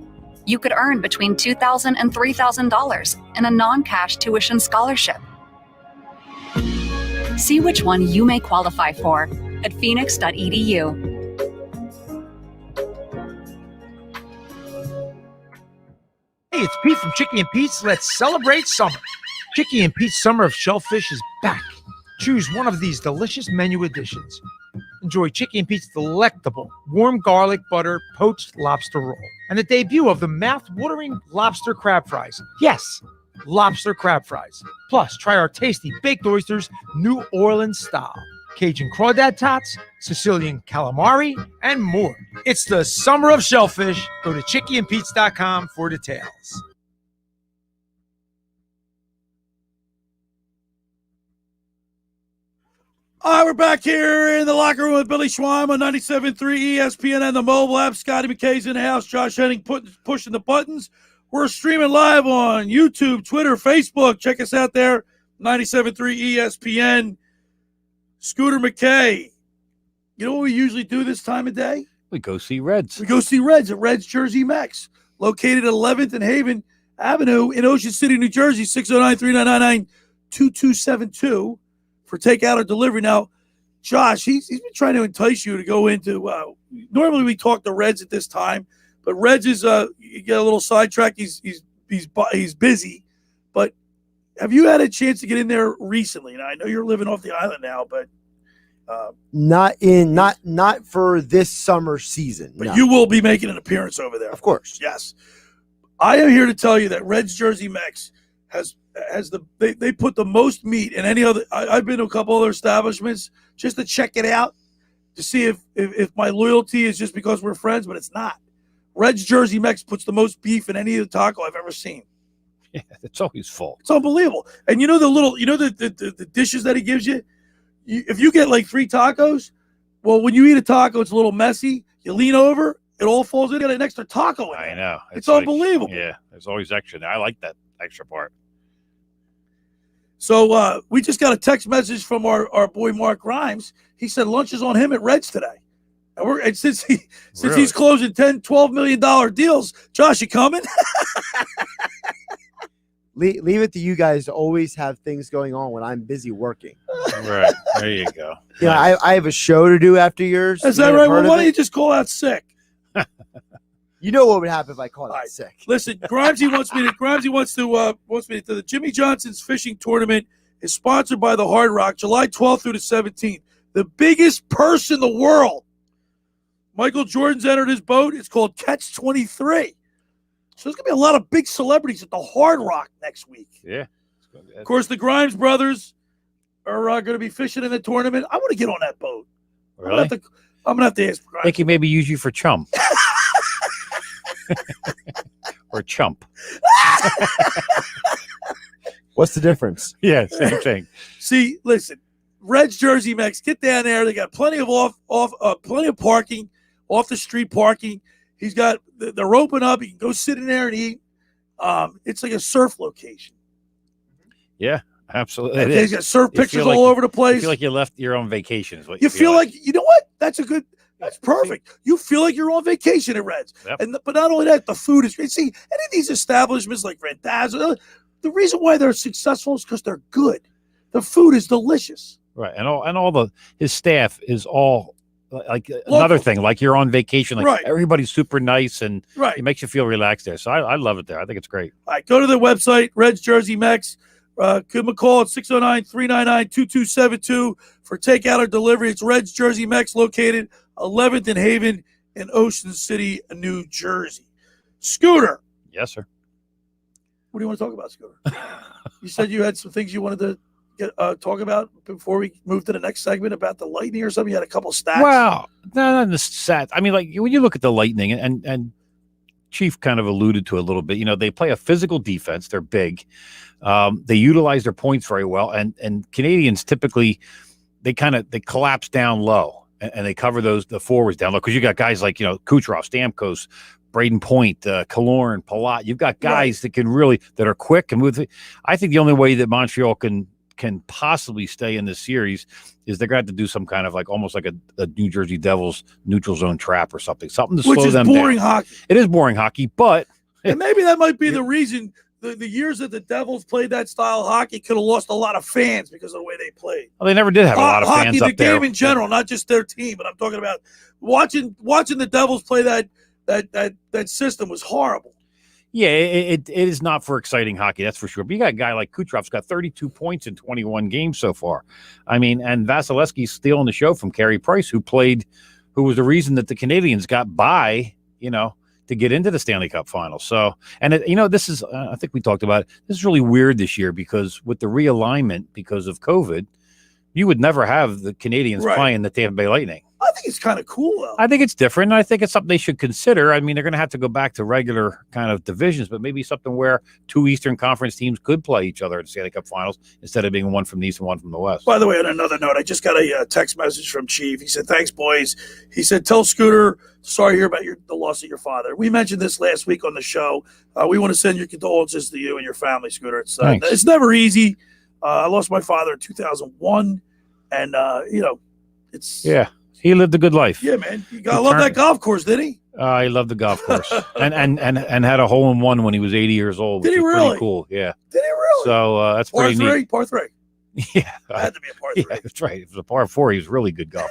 You could earn between $2,000 and $3,000 in a non-cash tuition scholarship. See which one you may qualify for at phoenix.edu. Hey, it's Pete from Chicky and Pete's. Let's celebrate summer. Chicky and Pete's Summer of Shellfish is back. Choose one of these delicious menu additions. Enjoy Chicky and Pete's delectable warm garlic butter poached lobster roll and the debut of the mouth-watering lobster crab fries. Yes, lobster crab fries. Plus, try our tasty baked oysters, New Orleans style, Cajun crawdad tots, Sicilian calamari, and more. It's the Summer of Shellfish. Go to chickyandpete's.com for details. All right, we're back here in the locker room with Billy Schweim on 97.3 ESPN and the mobile app. Scotty McKay's in the house. Josh Henning pushing the buttons. We're streaming live on YouTube, Twitter, Facebook. Check us out there, 97.3 ESPN. Scooter McKay. You know what we usually do this time of day? We go see Reds. We go see Reds at Reds Jersey Mex, located at 11th and Haven Avenue in Ocean City, New Jersey, 609-3999-2272 for takeout or delivery. Now, Josh, he's been trying to entice you to go into normally we talk to Reds at this time, but Reds is you get a little sidetracked. He's busy, but have you had a chance to get in there recently? Now, I know you're living off the island now, but not for this summer season. But no. You will be making an appearance over there, of course. Yes, I am here to tell you that Reds Jersey Mex has they put the most meat in any other. I've been to a couple other establishments just to check it out to see if my loyalty is just because we're friends, but it's not. Reds Jersey Mex puts the most beef in any of the taco I've ever seen. Yeah, it's always full. It's unbelievable. And you know the dishes that he gives you? If you get like 3 tacos, well, when you eat a taco, it's a little messy. You lean over, it all falls in. You got an extra taco in I there. know. It's unbelievable. Yeah, there's always extra. I like that extra part. So we just got a text message from our boy Mark Grimes. He said lunch is on him at Reds today. And since he's closing $10-12 million deals, Josh, you coming? Leave it to you guys to always have things going on when I'm busy working. Right. There you go. Yeah, I have a show to do after yours. Is that right? Well, why don't you just call out sick? You know what would happen if I called out sick. Listen, Grimesy wants me to the Jimmy Johnson's fishing tournament is sponsored by the Hard Rock, July 12th through the 17th. The biggest purse in the world. Michael Jordan's entered his boat. It's called Catch 23. So there's going to be a lot of big celebrities at the Hard Rock next week. Yeah. Of course, the Grimes brothers are going to be fishing in the tournament. I want to get on that boat. Really? I'm going to have to ask Grimes. They can maybe use you for chum. Or chump. What's the difference? Yeah, same thing. See, listen, Red's Jersey Mex, get down there. They got plenty of parking, off the street parking. He's got they're open up. You can go sit in there and eat. It's like a surf location. Yeah, absolutely. Okay, he's got surf pictures all over the place. You feel like you left your own vacation. Is what you feel like. You know what? That's perfect. You feel like you're on vacation at Reds. Yep. But not only that, the food is great. See, any of these establishments like Randazzo, the reason why they're successful is because they're good. The food is delicious. Right, and his staff is all like another thing. Like you're on vacation. Like everybody's super nice and it makes you feel relaxed there. So I love it there. I think it's great. All right, go to the website Red's Jersey Mex. Give them a call at 609-399-2272 for takeout or delivery. It's Red's Jersey Mex, located 11th and Haven in Ocean City, New Jersey. Scooter. Yes, sir. What do you want to talk about, Scooter? You said you had some things you wanted to talk about before we move to the next segment about the Lightning or something. You had a couple stats. Well, not the stats. I mean, like when you look at the Lightning, and Chief kind of alluded to a little bit. You know, they play a physical defense. They're big. They utilize their points very well, and Canadians typically they collapse down low and they cover the forwards down low because you got guys like Kucherov, Stamkos, Braden Point, Killorn, Palat. You've got guys that are quick and move. I think the only way that Montreal can possibly stay in this series is they're going to have to do some kind of almost like a New Jersey Devils neutral zone trap or something to slow them down. Which is boring hockey. It is boring hockey, but and maybe that might be the reason the years that the Devils played that style of hockey could have lost a lot of fans because of the way they played. Well, they never did have a lot of fans up there. The game in general, not just their team, but I'm talking about watching the Devils play that system was horrible. Yeah, it is not for exciting hockey, that's for sure. But you got a guy like Kucherov's got 32 points in 21 games so far. I mean, and Vasilevsky's stealing the show from Carey Price, who was the reason that the Canadians got by, to get into the Stanley Cup Finals. So, and this is, I think we talked about it. This is really weird this year because with the realignment because of COVID, you would never have the Canadians playing the Tampa Bay Lightning. I think it's kind of cool, though. I think it's different. I think it's something they should consider. I mean, they're going to have to go back to regular kind of divisions, but maybe something where two Eastern Conference teams could play each other at the Stanley Cup Finals instead of being one from the East and one from the West. By the way, on another note, I just got a text message from Chief. He said, "Thanks, boys." He said, "Tell Scooter, sorry to hear about the loss of your father. We mentioned this last week on the show. We want to send your condolences to you and your family, Scooter. It's never easy. I lost my father in 2001, and it's He lived a good life. Yeah, man. You gotta love that golf course, didn't he? He loved the golf course, and had a hole in one when he was 80 years old. Did he really? Pretty cool. Yeah. Did he really? So that's pretty neat. Par three. Yeah, it had to be a par three. Yeah, that's right. If it was a par four, he was really good golf.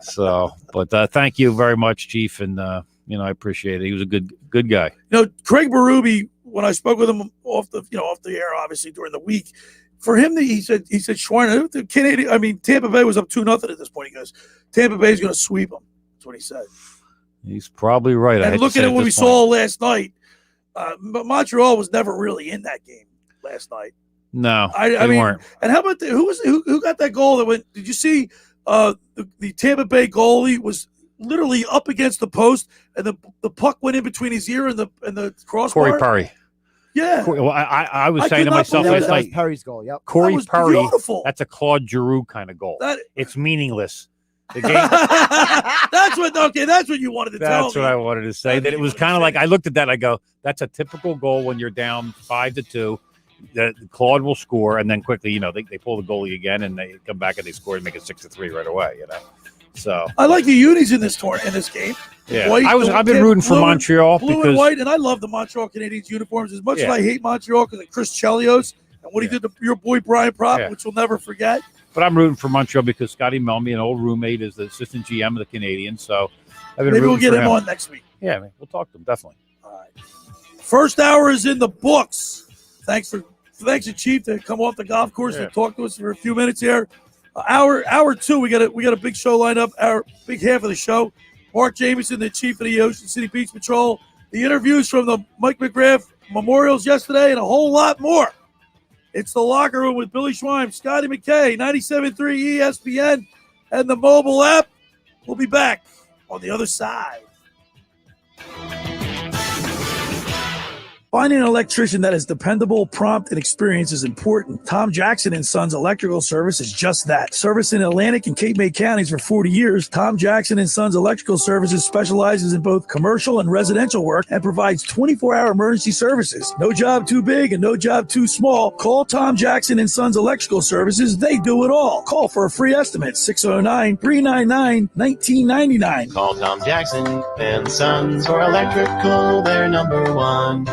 So, but thank you very much, Chief, and I appreciate it. He was a good guy. Craig Berube, when I spoke with him off the air, obviously during the week. For him, he said Schweim, the Canadian, Tampa Bay was up 2-0 at this point. He goes, Tampa Bay is going to sweep them. That's what he said. He's probably right. And looking at what we saw last night, but Montreal was never really in that game last night. No, I mean, weren't. And how about who got that goal that went? Did you see the Tampa Bay goalie was literally up against the post, and the puck went in between his ear and the crossbar? Corey Perry. Yeah. Well, I was saying to myself last night, Perry's goal. Yep. Corey Perry. Beautiful. That's a Claude Giroux kind of goal. It's meaningless. The game. That's what you wanted to tell me. That's what I wanted to say. That it was kind of like I looked at that. And I go, that's a typical goal when you're down 5-2. That Claude will score, and then quickly, they pull the goalie again, and they come back and they score and make it 6-3 right away. So I like the unis in this game. yeah, White, I've been rooting for Montreal blue because and white, and I love the Montreal Canadiens uniforms as much as I hate Montreal because of Chris Chelios and what he did to your boy Brian Propp, which we'll never forget. But I'm rooting for Montreal because Scotty Melmy, an old roommate, is the assistant GM of the Canadiens. So Maybe we'll get him on next week. Yeah, we'll talk to him definitely. All right. First hour is in the books. Thanks to Chief to come off the golf course and talk to us for a few minutes here. Hour two, we got a big show lined up. Our big half of the show. Mark Jamison, the chief of the Ocean City Beach Patrol. The interviews from the Mike McGrath memorials yesterday, and a whole lot more. It's the Locker Room with Billy Schweim, Scotty McKay, 97.3 ESPN, and the mobile app. We'll be back on the other side. Finding an electrician that is dependable, prompt, and experienced is important. Tom Jackson & Sons Electrical Service is just that. Service in Atlantic and Cape May counties for 40 years, Tom Jackson & Sons Electrical Services specializes in both commercial and residential work and provides 24-hour emergency services. No job too big and no job too small. Call Tom Jackson & Sons Electrical Services. They do it all. Call for a free estimate, 609-399-1999. Call Tom Jackson and Sons for electrical, they're number one.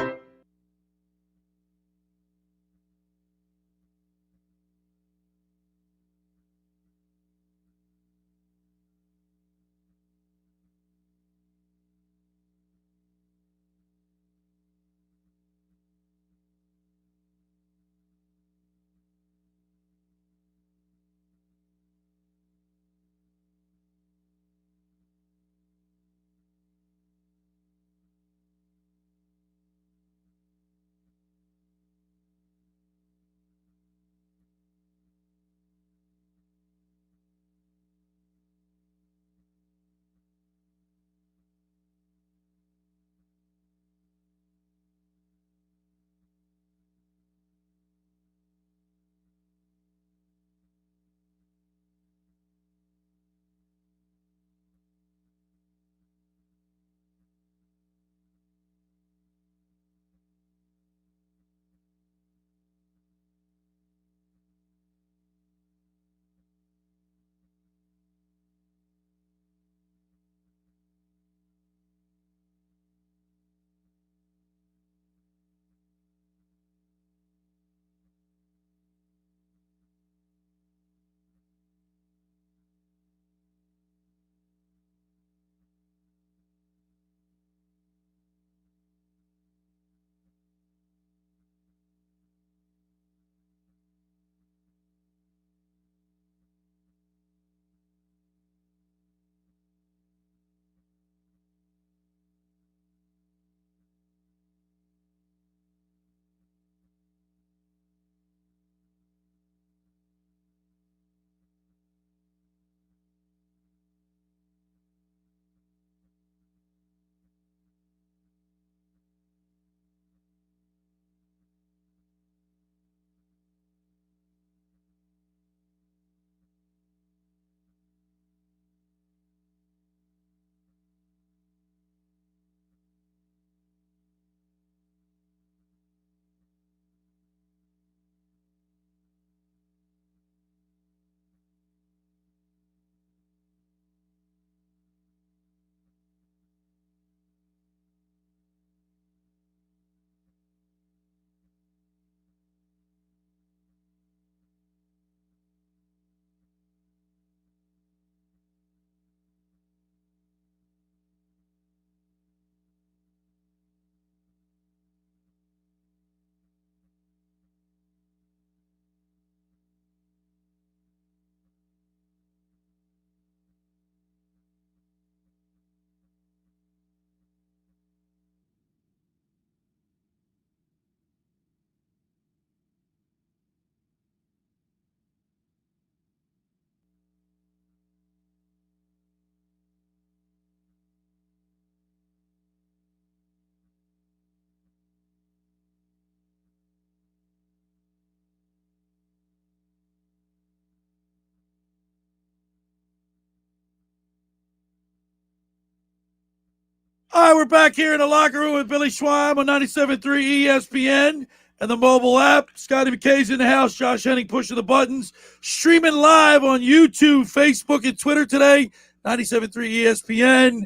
All right, we're back here in the Locker Room with Billy Schweim on 97.3 ESPN and the mobile app. Scotty McKay's in the house. Josh Henning pushing the buttons. Streaming live on YouTube, Facebook, and Twitter today. 97.3 ESPN.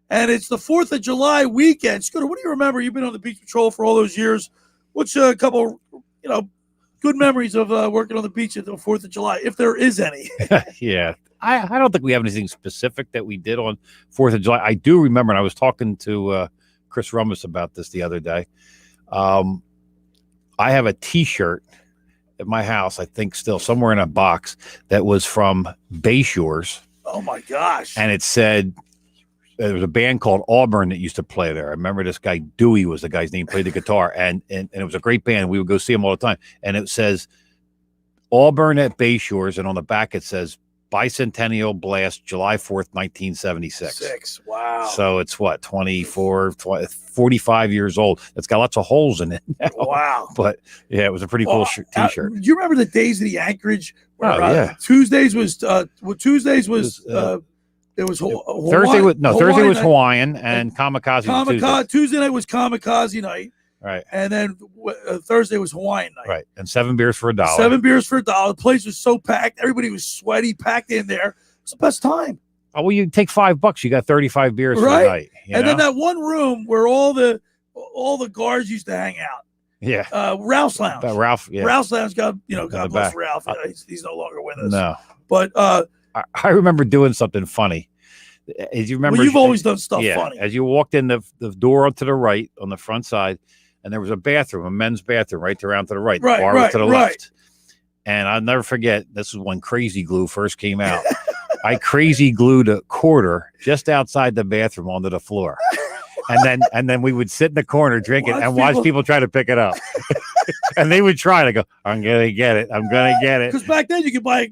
And it's the 4th of July weekend. Scooter, what do you remember? You've been on the Beach Patrol for all those years. What's a couple, good memories of working on the beach at the 4th of July, if there is any? Yeah. I don't think we have anything specific that we did on 4th of July. I do remember, and I was talking to Chris Rummus about this the other day. I have a T-shirt at my house, I think still somewhere in a box, that was from Bayshores. Oh, my gosh. And it said, there was a band called Auburn that used to play there. I remember this guy, Dewey was the guy's name, played the guitar, and it was a great band. We would go see him all the time. And it says Auburn at Bayshores, and on the back it says Bicentennial Blast, July 4th, 1976. Wow. So it's what, 45 years old. It's got lots of holes in it now. Wow. But yeah, it was a pretty cool T-shirt. Do you remember the days of the Anchorage? Where, yeah. Tuesdays was it was Thursday was Hawaiian and Kamikaze. Tuesday night was Kamikaze night. Right. And then Thursday was Hawaiian night. Right. And 7 beers for $1. 7 beers for $1. The place was so packed. Everybody was sweaty, packed in there. It was the best time. Oh, well, you take $5. You got 35 beers for the night. Then that one room where all the guards used to hang out. Yeah. Ralph's Lounge. Ralph, yeah. Ralph's Lounge, God bless back. Ralph. He's no longer with us. No. But I remember doing something funny. As you remember, you've always done stuff funny. As you walked in the door to the right on the front side, and there was a bathroom, a men's bathroom right around to the right. The bar was to the left. And I'll never forget, this is when Crazy Glue first came out. I crazy glued a quarter just outside the bathroom onto the floor. And then we would sit in the corner drinking and watch people try to pick it up. And they would try to go, I'm gonna get it. Because back then you could buy a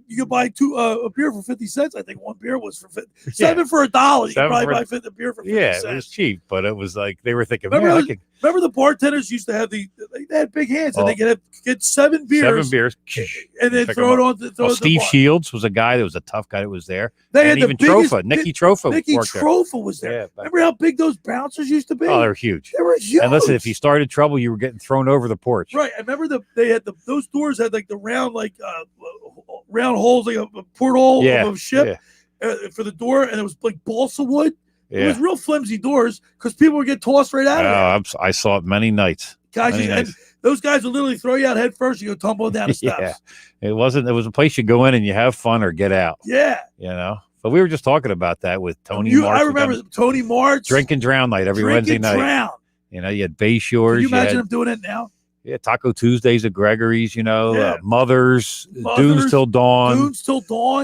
beer for 50 cents. I think one beer was for 50. $7 for $1. You could probably buy a beer for 50 cents. Yeah, it was cheap, but it was like they were thinking, remember the bartenders used to have they had big hands and they could get 7 beers. 7 beers. And then throw it on. Steve Shields was a guy that was a tough guy that was there. They had even Trofa. Nicky Trofa. Nicky Trofa was there. Yeah, remember how big those bouncers used to be? Oh, they were huge. They were huge. And listen, if you started trouble, you were getting thrown over the porch. Right. I remember they had those doors had like the round round holes like a porthole of a ship for the door, and it was like balsa wood. Yeah. It was real flimsy doors because people would get tossed right out of it. I saw it many nights. And those guys would literally throw you out head first. You go tumbling down the steps. Yeah. It was a place you go in and you have fun or get out. Yeah. But we were just talking about that with Tony March. I remember Tony March. Drink and Drown night every Wednesday night. You had Bayshores. Can you imagine him doing it now? Yeah, Taco Tuesdays at Gregory's, Mothers, Dunes Till Dawn.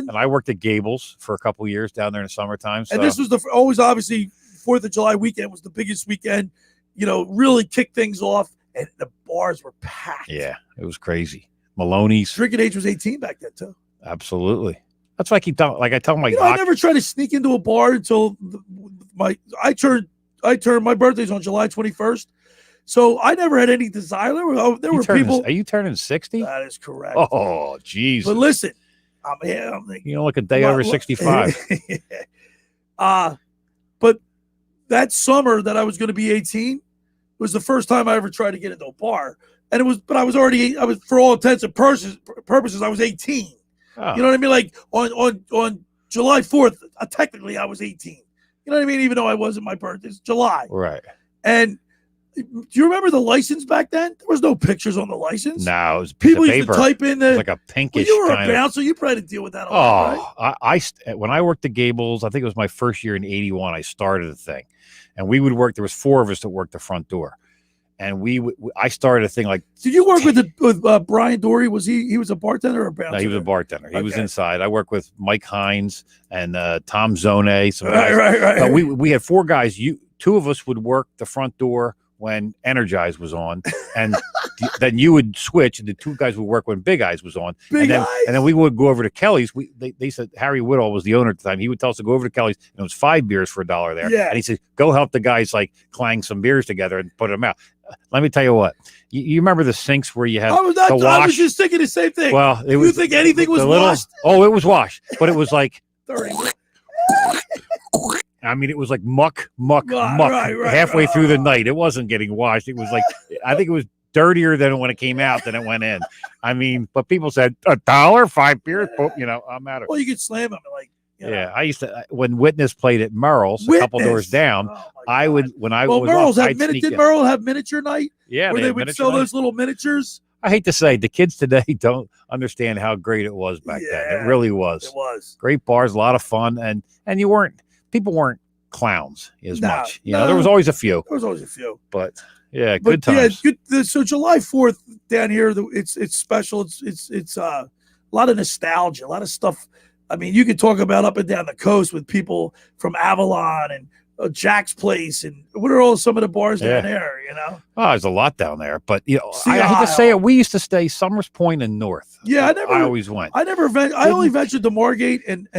And I worked at Gables for a couple years down there in the summertime. So. And this was always obviously 4th of July weekend was the biggest weekend, really kicked things off. And the bars were packed. Yeah, it was crazy. Maloney's. Drinking age was 18 back then, too. Absolutely. That's why I keep telling, I tell my I never tried to sneak into a bar until my birthday's on July 21st. So I never had any desire. There were people. Are you turning 60? That is correct. Oh, jeez. But listen, you don't look a day over 65. But that summer that I was going to be 18 was the first time I ever tried to get into a bar. And I was for all intents and purposes, I was 18. Oh. You know what I mean? Like on July 4th, technically I was 18. You know what I mean? Even though I wasn't my birthday, it's July. Right. And do you remember the license back then? There was no pictures on the license. No, it was people used to type in like a pinkish. You were a bouncer. You probably had to deal with that. Right? When I worked at Gables, I think it was my first year in '81. I started a thing, and we would work. There was 4 of us that worked the front door, and I started a thing like. Did you work with Brian Dory? Was he was a bartender or a bouncer? No, he was a bartender. He was inside. I worked with Mike Hines and Tom Zone. Right. We had 4 guys. 2 of us would work the front door when Energize was on, and then you would switch, and the 2 guys would work when Big Eyes was on, and then we would go over to Kelly's. They said Harry Woodall was the owner at the time. He would tell us to go over to Kelly's, and it was 5 beers for $1 there. Yeah. And he said, go help the guys like clang some beers together and put them out. Let me tell you what. You remember the sinks where you had the wash? I was just thinking the same thing. Well, you think anything was washed? Oh, it was washed, but it was like 30. I mean, it was like muck halfway through the night. It wasn't getting washed. It was like, I think it was dirtier than when it came out than it went in. I mean, but people said $1, 5 beers. I'm out of it. Well, you could slam them. Like Yeah, I used to when Witness played at Merrill's a couple doors down. I would when I was Merrill's up, had did Merrill have miniature night? Yeah, where they would sell those little miniatures. I hate to say, the kids today don't understand how great it was back then. It really was. It was great bars, a lot of fun, and people weren't clowns as much. There was always a few. There was always a few, but yeah, good times. Yeah, good. So July 4th down here, it's special. It's a lot of nostalgia, a lot of stuff. I mean, you could talk about up and down the coast with people from Avalon and Jack's Place, and what are all some of the bars down there? Oh, there's a lot down there, but I hate to say it, we used to stay Summers Point and North. Yeah, I always went. I only ventured to Margate and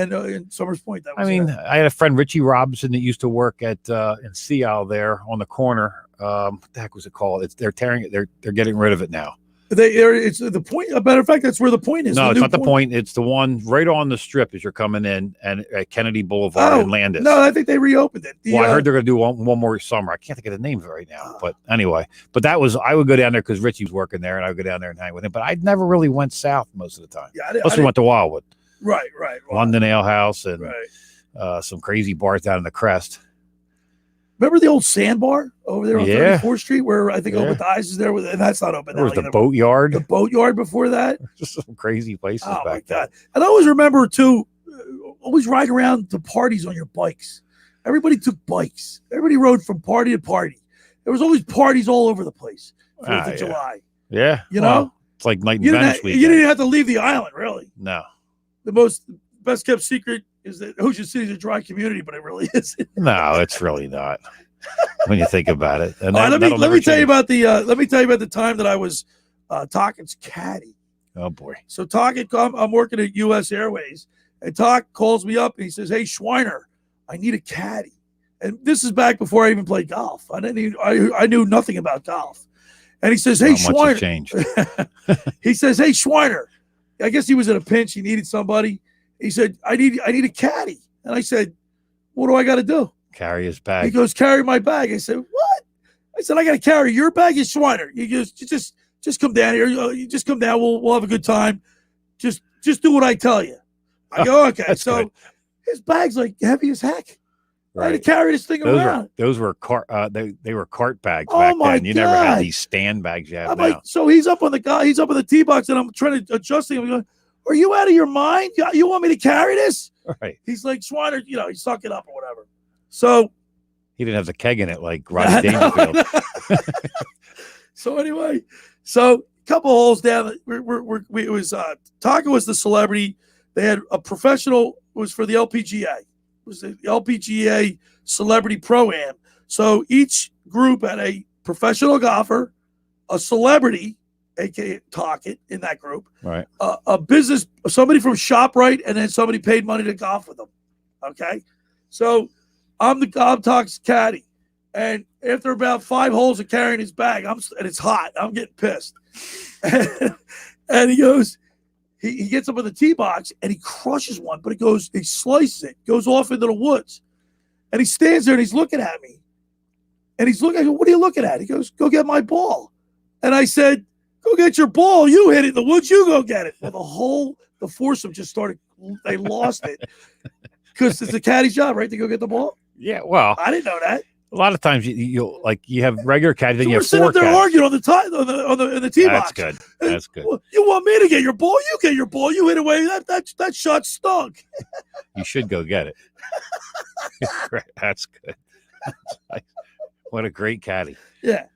Summers Point. That was I had a friend, Richie Robinson, that used to work at in Sea Isle there on the corner. What the heck was it called? They're tearing it. They're getting rid of it now. It's the Point. A matter of fact, that's where the Point is. No, it's not the Point. It's the one right on the strip as you're coming in, and at Kennedy Boulevard and Landis. No, I think they reopened it. I heard they're going to do one more summer. I can't think of the name of it right now. But anyway, I would go down there because Richie was working there, and I would go down there and hang with him. But I never really went south most of the time. Yeah, Plus we went to Wildwood. Right. London Ale House and some crazy bars down in the Crest. Remember the old Sandbar over there on 34th Street where I think Open Eyes is there? And that's not open. There was the Boatyard. The Boatyard before that. Just some crazy places back then. And I always remember, too, always riding around to parties on your bikes. Everybody took bikes. Everybody rode from party to party. There was always parties all over the place. 4th of July. Yeah. You know? It's like Night in Venice weekend. You didn't have to leave the island, really. No. The best kept secret is that Ocean City is a dry community, but it really isn't. No, it's really not. When you think about it. And let me tell you about the time that I was Talkett's caddy. Oh boy. So Talkett, I'm working at US Airways, and Talk calls me up and he says, "Hey Schweiner, I need a caddy." And this is back before I even played golf. I knew nothing about golf. And he says, "Hey Schweiner." He says, "Hey Schweiner." I guess he was in a pinch. He needed somebody. He said, I need a caddy. And I said, "What do I got to do?" Carry his bag. He goes, "Carry my bag." I said, "What?" I said, "I got to carry your bag." It's Schweiner. He goes, just come down here. You just come down. We'll have a good time. Just do what I tell you. I go, "Okay." So good. His bag's like heavy as heck. Right. I had to carry this thing around. Those were cart. They were cart bags back then. You never had these stand bags you have now. Like, so he's up on the tee box, and I'm trying to adjust him. I'm going, "Are you out of your mind? You want me to carry this?" Right. He's like, "Schweiner, he suck it up or whatever." So he didn't have the keg in it like Rodney Dangerfield. So anyway, a couple holes down. It was Taka was the celebrity. They had a professional. It was for the LPGA. It was the LPGA Celebrity Pro-Am. So each group had a professional golfer, a celebrity, aka Talkett, in that group. Right. A business, somebody from ShopRite, and then somebody paid money to golf with them. Okay, so I'm Talkett's caddy, and after about 5 holes of carrying his bag, and it's hot. I'm getting pissed, and he goes, he gets up on the tee box and he crushes one, but he slices it, goes off into the woods, and he stands there and he's looking at me, and I go, "What are you looking at?" He goes, "Go get my ball," and I said, "Go get your ball. You hit it in the woods. You go get it." Well, the foursome just started. They lost it because it's a caddy's job, right, to go get the ball. Yeah, well, I didn't know that. A lot of times you have regular caddies, then you have 4 caddies. We're sitting there arguing on the tee box. That's good. That's good. Well, you want me to get your ball? You get your ball. You hit away. That shot stunk. You should go get it. That's good. What a great caddy. Yeah.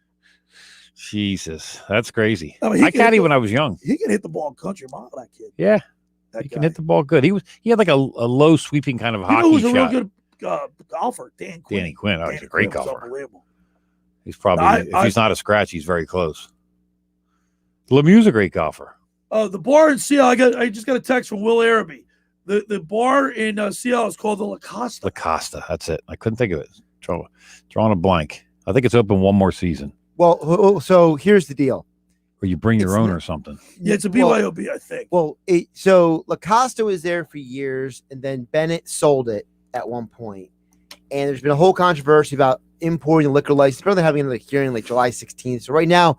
Jesus, that's crazy. I mean, I caddied when I was young. He can hit the ball country mile, that kid. Yeah, he can hit the ball good. He had like a low sweeping kind of hockey who's shot. A real good golfer, Danny Quinn. Oh, he's a great golfer. Unbelievable. He's probably if he's not a scratch, he's very close. Lemieux's a great golfer. The bar in Seattle. I just got a text from Will Araby. The bar in Seattle is called the La Costa. La Costa. That's it. I couldn't think of it. Drawing a blank. I think it's open one more season. Well, so here's the deal. Or you bring your own or something. Yeah, it's a BYOB, I think. Well, so La Costa was there for years, and then Bennett sold it at one point. And there's been a whole controversy about importing the liquor license. They're having another hearing like July 16th. So right now,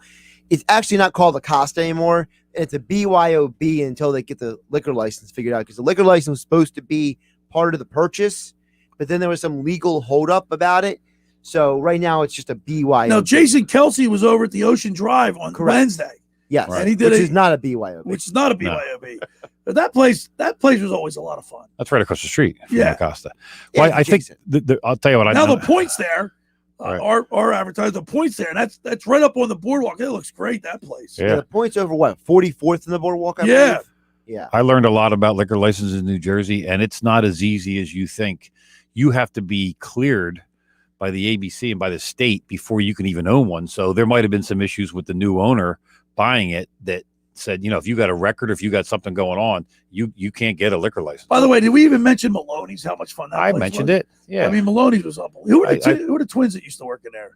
it's actually not called La Costa anymore. It's a BYOB until they get the liquor license figured out, because the liquor license was supposed to be part of the purchase, but then there was some legal holdup about it. So right now it's just a BYOB. No, Jason Kelsey was over at the Ocean Drive on Wednesday. Yes, and he did which is not a BYOB. Which is not a BYOB. But that place was always a lot of fun. That's right across the street from Yeah. Acosta. Well, I think I'll tell you what. Now the points there, our advertising, the points there, and that's right up on the boardwalk. It looks great, that place. Yeah. The points over what, 44th in the boardwalk? I Yeah. believe? Yeah. I learned a lot about liquor licenses in New Jersey, and it's not as easy as you think. You have to be cleared by the ABC and by the state before you can even own one. So there might have been some issues with the new owner buying it that said, if you got a record, if you got something going on, you can't get a liquor license. By the way, did we even mention Maloney's? How much fun that I place mentioned was? it. Yeah. I mean, Maloney's was up. Who were the twins that used to work in there?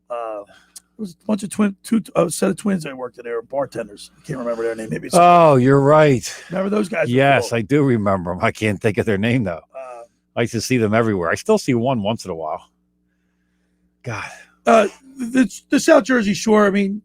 It was a bunch of set of twins that worked in there, bartenders. I can't remember their name. Maybe it's You're right. Remember those guys? Yes, I do remember them. I can't think of their name though. I used to see them everywhere. I still see one once in a while. God. The South Jersey Shore. I mean,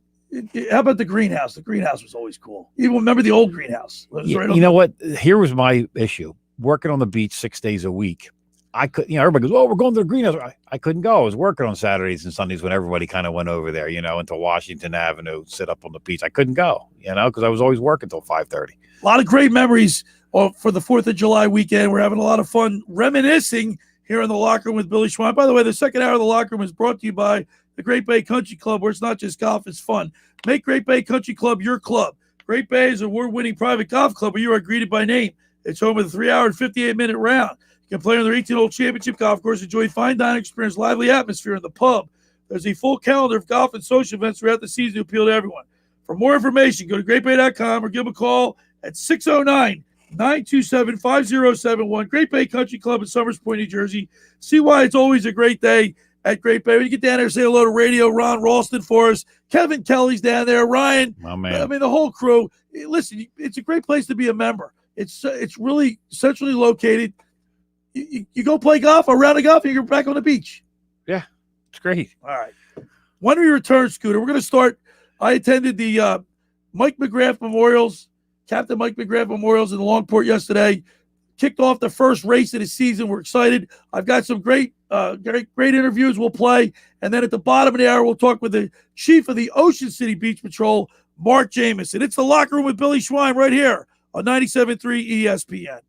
how about the greenhouse? The greenhouse was always cool. Even remember the old greenhouse? It was right on You know what? Here was my issue. Working on the beach 6 days a week. I could, everybody goes, "Oh, we're going to the greenhouse." I couldn't go. I was working on Saturdays and Sundays when everybody kind of went over there, into Washington Avenue, sit up on the beach. I couldn't go, because I was always working till 5:30. A lot of great memories for the 4th of July weekend. We're having a lot of fun reminiscing here in the locker room with Billy Schweim. By the way, the second hour of the locker room is brought to you by the Great Bay Country Club, where it's not just golf, it's fun. Make Great Bay Country Club your club. Great Bay is an award-winning private golf club where you are greeted by name. It's home with a 3-hour and 58-minute round. You can play on their 18-hole championship golf course, enjoy fine dining experience, lively atmosphere in the pub. There's a full calendar of golf and social events throughout the season to appeal to everyone. For more information, go to greatbay.com or give them a call at 609-927-5071. Great Bay Country Club in Summers Point, New Jersey. See why it's always a great day at Great Bay. When you get down there, say hello to Radio Ron Ralston for us. Kevin Kelly's down there. Ryan. My man. I mean, the whole crew. Listen, it's a great place to be a member. It's really centrally located. You go play golf, a round of golf, and you're back on the beach. Yeah, it's great. All right. When we return, Scooter, we're going to start. I attended the Mike McGrath Memorials, Captain Mike McGrath Memorials in Longport yesterday. Kicked off the first race of the season. We're excited. I've got some great interviews we'll play. And then at the bottom of the hour, we'll talk with the chief of the Ocean City Beach Patrol, Mark Jamison. It's the locker room with Billy Schweim right here on 97.3 ESPN.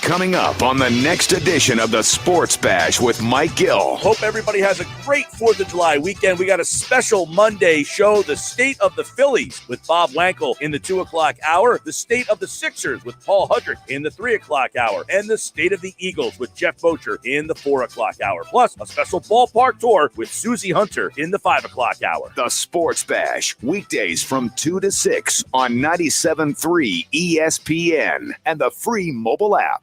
Coming up on the next edition of the Sports Bash with Mike Gill. Hope everybody has a great 4th of July weekend. We got a special Monday show, the State of the Phillies with Bob Wankel in the 2 o'clock hour, the State of the Sixers with Paul Hudrick in the 3 o'clock hour, and the State of the Eagles with Jeff Bocher in the 4 o'clock hour. Plus, a special ballpark tour with Susie Hunter in the 5 o'clock hour. The Sports Bash, weekdays from 2 to 6 on 97.3 ESPN and the free mobile app.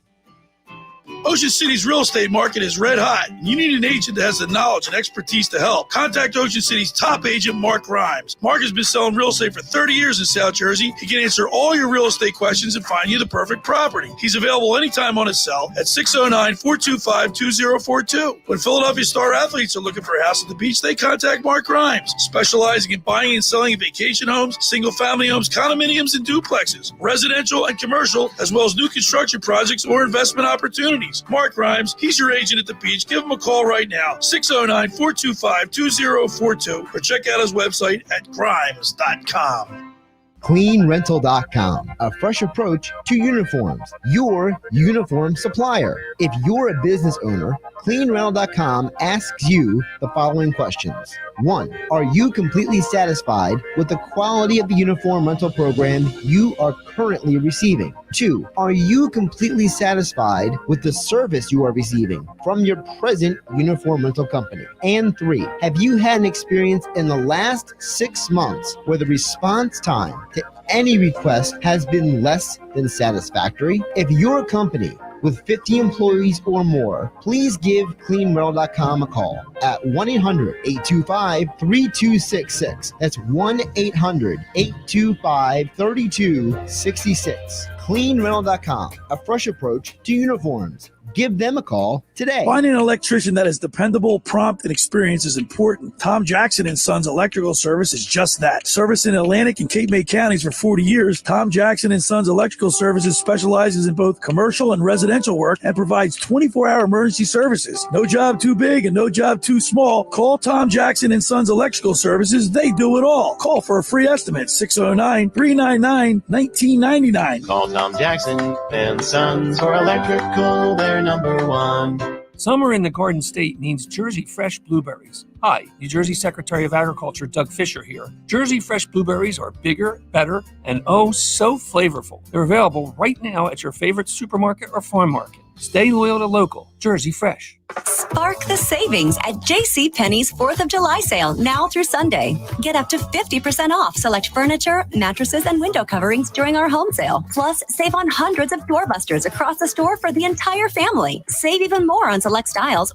Ocean City's real estate market is red hot. You need an agent that has the knowledge and expertise to help. Contact Ocean City's top agent, Mark Grimes. Mark has been selling real estate for 30 years in South Jersey. He can answer all your real estate questions and find you the perfect property. He's available anytime on his cell at 609-425-2042. When Philadelphia star athletes are looking for a house at the beach, they contact Mark Grimes, specializing in buying and selling vacation homes, single-family homes, condominiums, and duplexes, residential and commercial, as well as new construction projects or investment opportunities. Mark Grimes, he's your agent at the beach. Give him a call right now, 609-425-2042, or check out his website at grimes.com. CleanRental.com, a fresh approach to uniforms, your uniform supplier. If you're a business owner, CleanRental.com asks you the following questions. 1. Are you completely satisfied with the quality of the uniform rental program you are currently receiving? 2. Are you completely satisfied with the service you are receiving from your present uniform rental company? And 3. Have you had an experience in the last 6 months where the response time to any request has been less than satisfactory? If you're a company with 50 employees or more, please give CleanRental.com a call at 1-800-825-3266. That's 1-800-825-3266. CleanRental.com, a fresh approach to uniforms, Give them a call today. Finding an electrician that is dependable, prompt, and experienced is important. Tom Jackson and Sons Electrical Service is just that. Service in Atlantic and Cape May counties for 40 years, Tom Jackson and Sons Electrical Services specializes in both commercial and residential work and provides 24-hour emergency services. No job too big and no job too small. Call Tom Jackson and Sons Electrical Services. They do it all. Call for a free estimate, 609-399-1999. Call Tom Jackson and Sons for electrical. They're number one. Summer in the Garden State means Jersey Fresh blueberries. Hi, New Jersey Secretary of Agriculture Doug Fisher here. Jersey Fresh blueberries are bigger, better, and oh so flavorful. They're available right now at your favorite supermarket or farm market. Stay loyal to local. Jersey Fresh. Spark the savings at JCPenney's 4th of July sale now through Sunday. Get up to 50% off select furniture, mattresses, and window coverings during our home sale. Plus, save on hundreds of doorbusters across the store for the entire family. Save even more on select styles.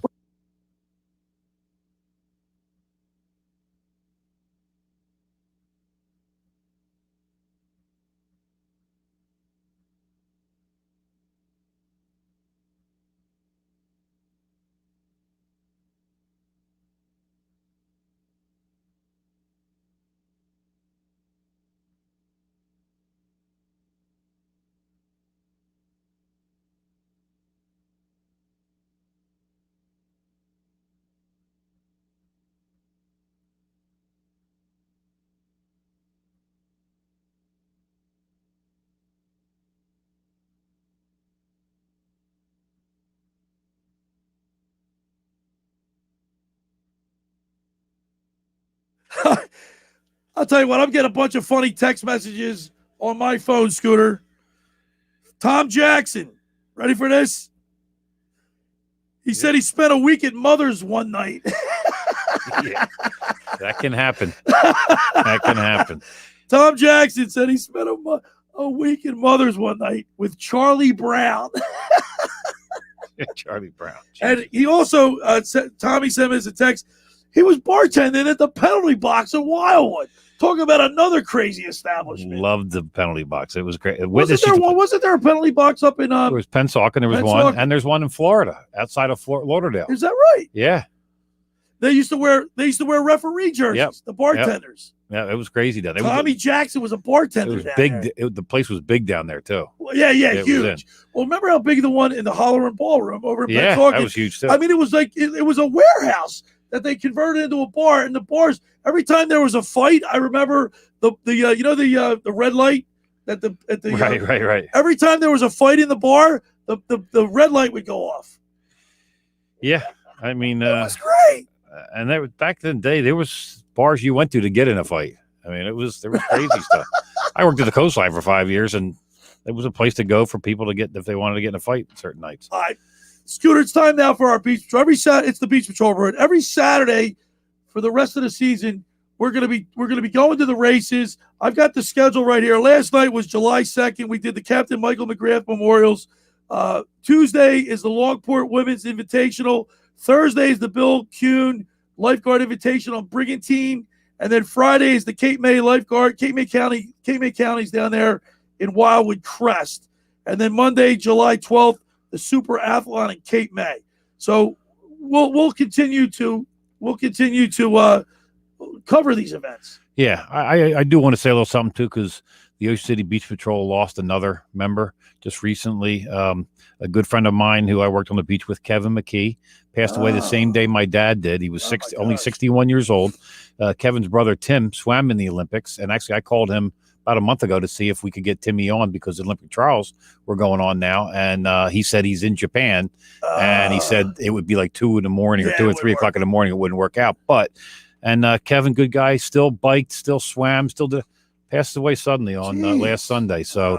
I'll tell you what, I'm getting a bunch of funny text messages on my phone, Scooter. Tom Jackson, ready for this? He said he spent a week at Mother's one night. Yeah, that can happen. That can happen. Tom Jackson said he spent a week at Mother's one night with Charlie Brown. Charlie Brown. And he also, Tommy sent us a text, he was bartending at the penalty box in Wildwood. Talking about another crazy establishment. Loved the penalty box. It was great. Wasn't there a penalty box up in there was Pensacola, there was one, and there's one in Florida, outside of Fort Lauderdale. Is that right? Yeah. They used to wear referee jerseys, the bartenders. Yep. Yeah, it was crazy down there. Tommy Jackson was a bartender. It was down big. there. The place was big down there too. Well, yeah, huge. Well, remember how big the one in the Holler and Ballroom over in Pensacola? That was huge too. I mean, it was like it was a warehouse that they converted into a bar. And the bars, every time there was a fight, I remember the red light at the right. Every time there was a fight in the bar, the red light would go off. Yeah, I mean, it was great. And that was, back in the day, there was bars you went to get in a fight. I mean, there was crazy stuff. I worked at the Coastline for 5 years, and it was a place to go for people to get if they wanted to get in a fight certain nights. All right. Scooter, it's time now for our Beach Patrol. It's the Beach Patrol Road. Every Saturday for the rest of the season, we're gonna be going to the races. I've got the schedule right here. Last night was July 2nd. We did the Captain Michael McGrath Memorials. Tuesday is the Longport Women's Invitational. Thursday is the Bill Kuhn Lifeguard Invitational Brigantine, and then Friday is the Cape May County's down there in Wildwood Crest, and then Monday, July 12th. The Super Athlon in Cape May. So we'll continue to cover these events. Yeah, I do want to say a little something too, because the Ocean City Beach Patrol lost another member just recently. A good friend of mine who I worked on the beach with, Kevin McKay, passed away the same day my dad did. He was only 61 years old. Kevin's brother Tim swam in the Olympics, and actually I called him about a month ago to see if we could get Timmy on because the Olympic trials were going on now. And he said he's in Japan. And he said it would be like 2 in the morning or 2 or 3 o'clock in the morning. It wouldn't work out. And Kevin, good guy, still biked, still swam, passed away suddenly on last Sunday. So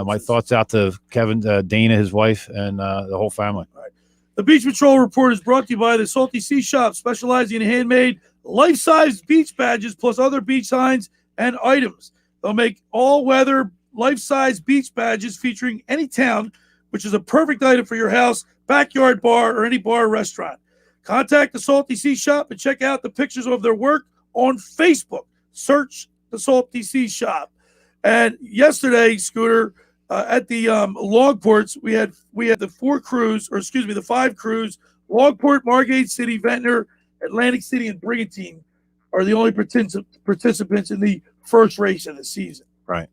my thoughts out to Kevin, Dana, his wife, and the whole family. Right. The Beach Patrol Report is brought to you by the Salty Sea Shop, specializing in handmade life-size beach badges plus other beach signs and items. They'll make all-weather, life-size beach badges featuring any town, which is a perfect item for your house, backyard bar, or any bar or restaurant. Contact the Salty Sea Shop and check out the pictures of their work on Facebook. Search the Salty Sea Shop. And yesterday, Scooter, at the Longports, we had the the 5 crews. Longport, Margate City, Ventnor, Atlantic City, and Brigantine are the only participants in the first race of the season. Right.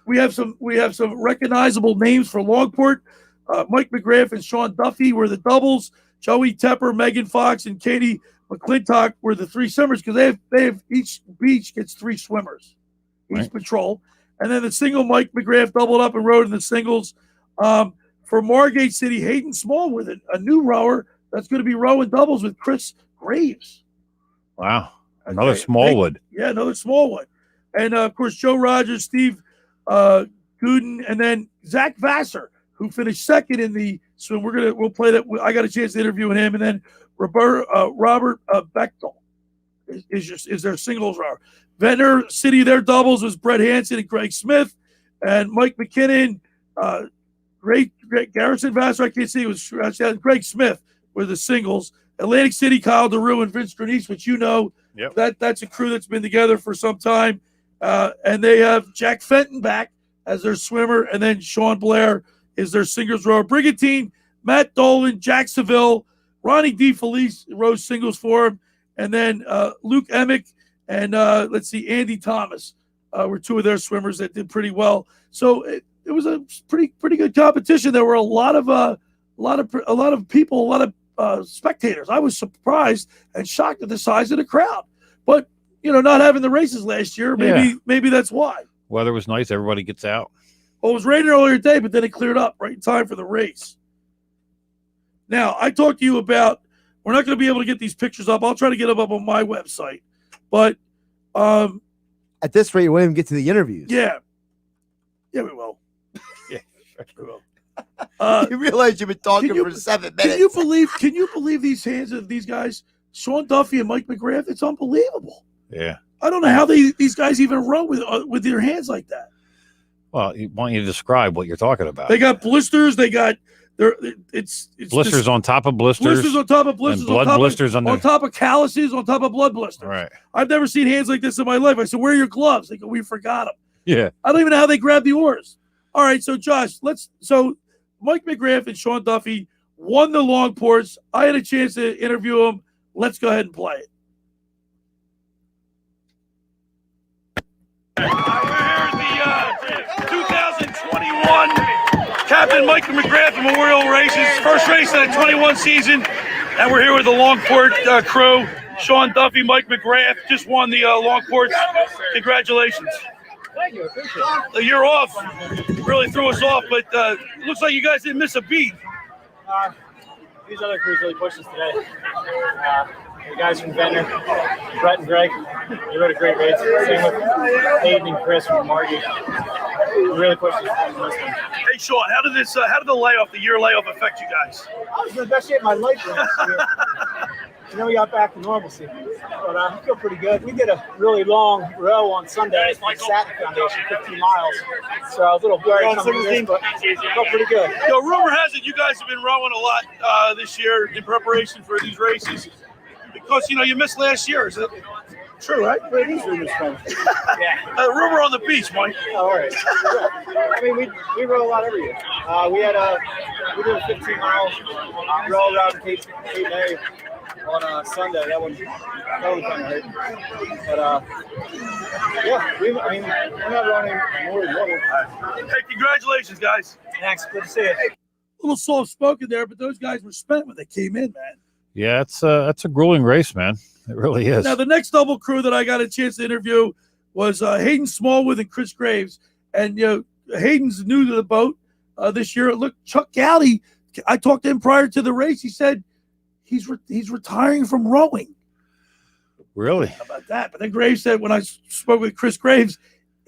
We have some recognizable names for Longport. Mike McGrath and Sean Duffy were the doubles. Joey Tepper, Megan Fox, and Katie McClintock were the 3 swimmers because they have each beach gets 3 swimmers, each patrol. And then the single Mike McGrath doubled up and rowed in the singles. For Margate City, Hayden Smallwood, a new rower that's going to be rowing doubles with Chris Graves. Wow. Another Smallwood. Another Smallwood. And, of course, Joe Rogers, Steve Gooden, and then Zach Vassar, who finished second in the swim. We'll play that. I got a chance to interview him. And then Robert Bechtel is their singles rower. Ventnor City, their doubles was Brett Hansen and Greg Smith, and Mike McKinnon, Great Garrison Vassar. I can't see. It was Greg Smith were the singles. Atlantic City, Kyle DeRue and Vince Grenice, which that's a crew that's been together for some time. And they have Jack Fenton back as their swimmer, and then Sean Blair is their singles rower. Brigantine, Matt Dolan, Jack Seville, Ronnie DeFelice rows singles for him, and then Luke Emick and Andy Thomas were 2 of their swimmers that did pretty well. So it was a pretty good competition. There were a lot of people, a lot of spectators. I was surprised and shocked at the size of the crowd. But not having the races last year, maybe that's why. Weather was nice. Everybody gets out. Well, it was raining earlier today, but then it cleared up right in time for the race. Now, I talked to you about we're not going to be able to get these pictures up. I'll try to get them up on my website. But at this rate, you won't even get to the interviews. Yeah, we will. We will. You realize you've been talking for 7 minutes. Can you believe these hands of these guys, Sean Duffy and Mike McGrath? It's unbelievable. Yeah. I don't know how these guys even row with their hands like that. Well, why don't you describe what you're talking about? They got blisters. They got it's blisters on top of blisters. Blisters on top of blisters. And blood blisters on top of calluses, on top of blood blisters. Right. I've never seen hands like this in my life. I said, "Where are your gloves?" They go, "We forgot them." Yeah. I don't even know how they grabbed the oars. All right, so Josh, so Mike McGrath and Sean Duffy won the Longports. I had a chance to interview them. Let's go ahead and play it. We're here at the 2021 Captain Mike McGrath Memorial Races, first race of the 21 season, and we're here with the Longport crew. Sean Duffy, Mike McGrath just won the Longports. Congratulations. Thank you. Appreciate it. The year off really threw us off, but it looks like you guys didn't miss a beat. These other crews really pushed us today. The guys from Ventnor, Brett and Greg, they rode a great race. Same with Hayden and Chris from Margie. They really pushed us. Hey, Sean, how did the year layoff affect you guys? I was in the best shape of my life this year. And then we got back to normalcy. But I feel pretty good. We did a really long row on Sunday at the Satin Foundation, 15 miles. So I was a little blurry coming to this, but it felt pretty good. Rumor has it you guys have been rowing a lot this year in preparation for these races. Because, you missed last year. Is that true, right? Where are these rumors from? A rumor on the beach, Mike. Oh, all right. Yeah. I mean, we row a lot every year. We did a 15 miles row around Cape May on Sunday. That one kind of hurt. But we're not running more than normal. Hey, congratulations, guys. Thanks. Good to see you. A little soft-spoken there, but those guys were spent when they came in, man. Yeah, it's a grueling race, man. It really is. Now, the next double crew that I got a chance to interview was Hayden Smallwood and Chris Graves. And, Hayden's new to the boat this year. Look, Chuck Galley, I talked to him prior to the race. He said he's retiring from rowing. Really? How about that? But then Graves said when I spoke with Chris Graves,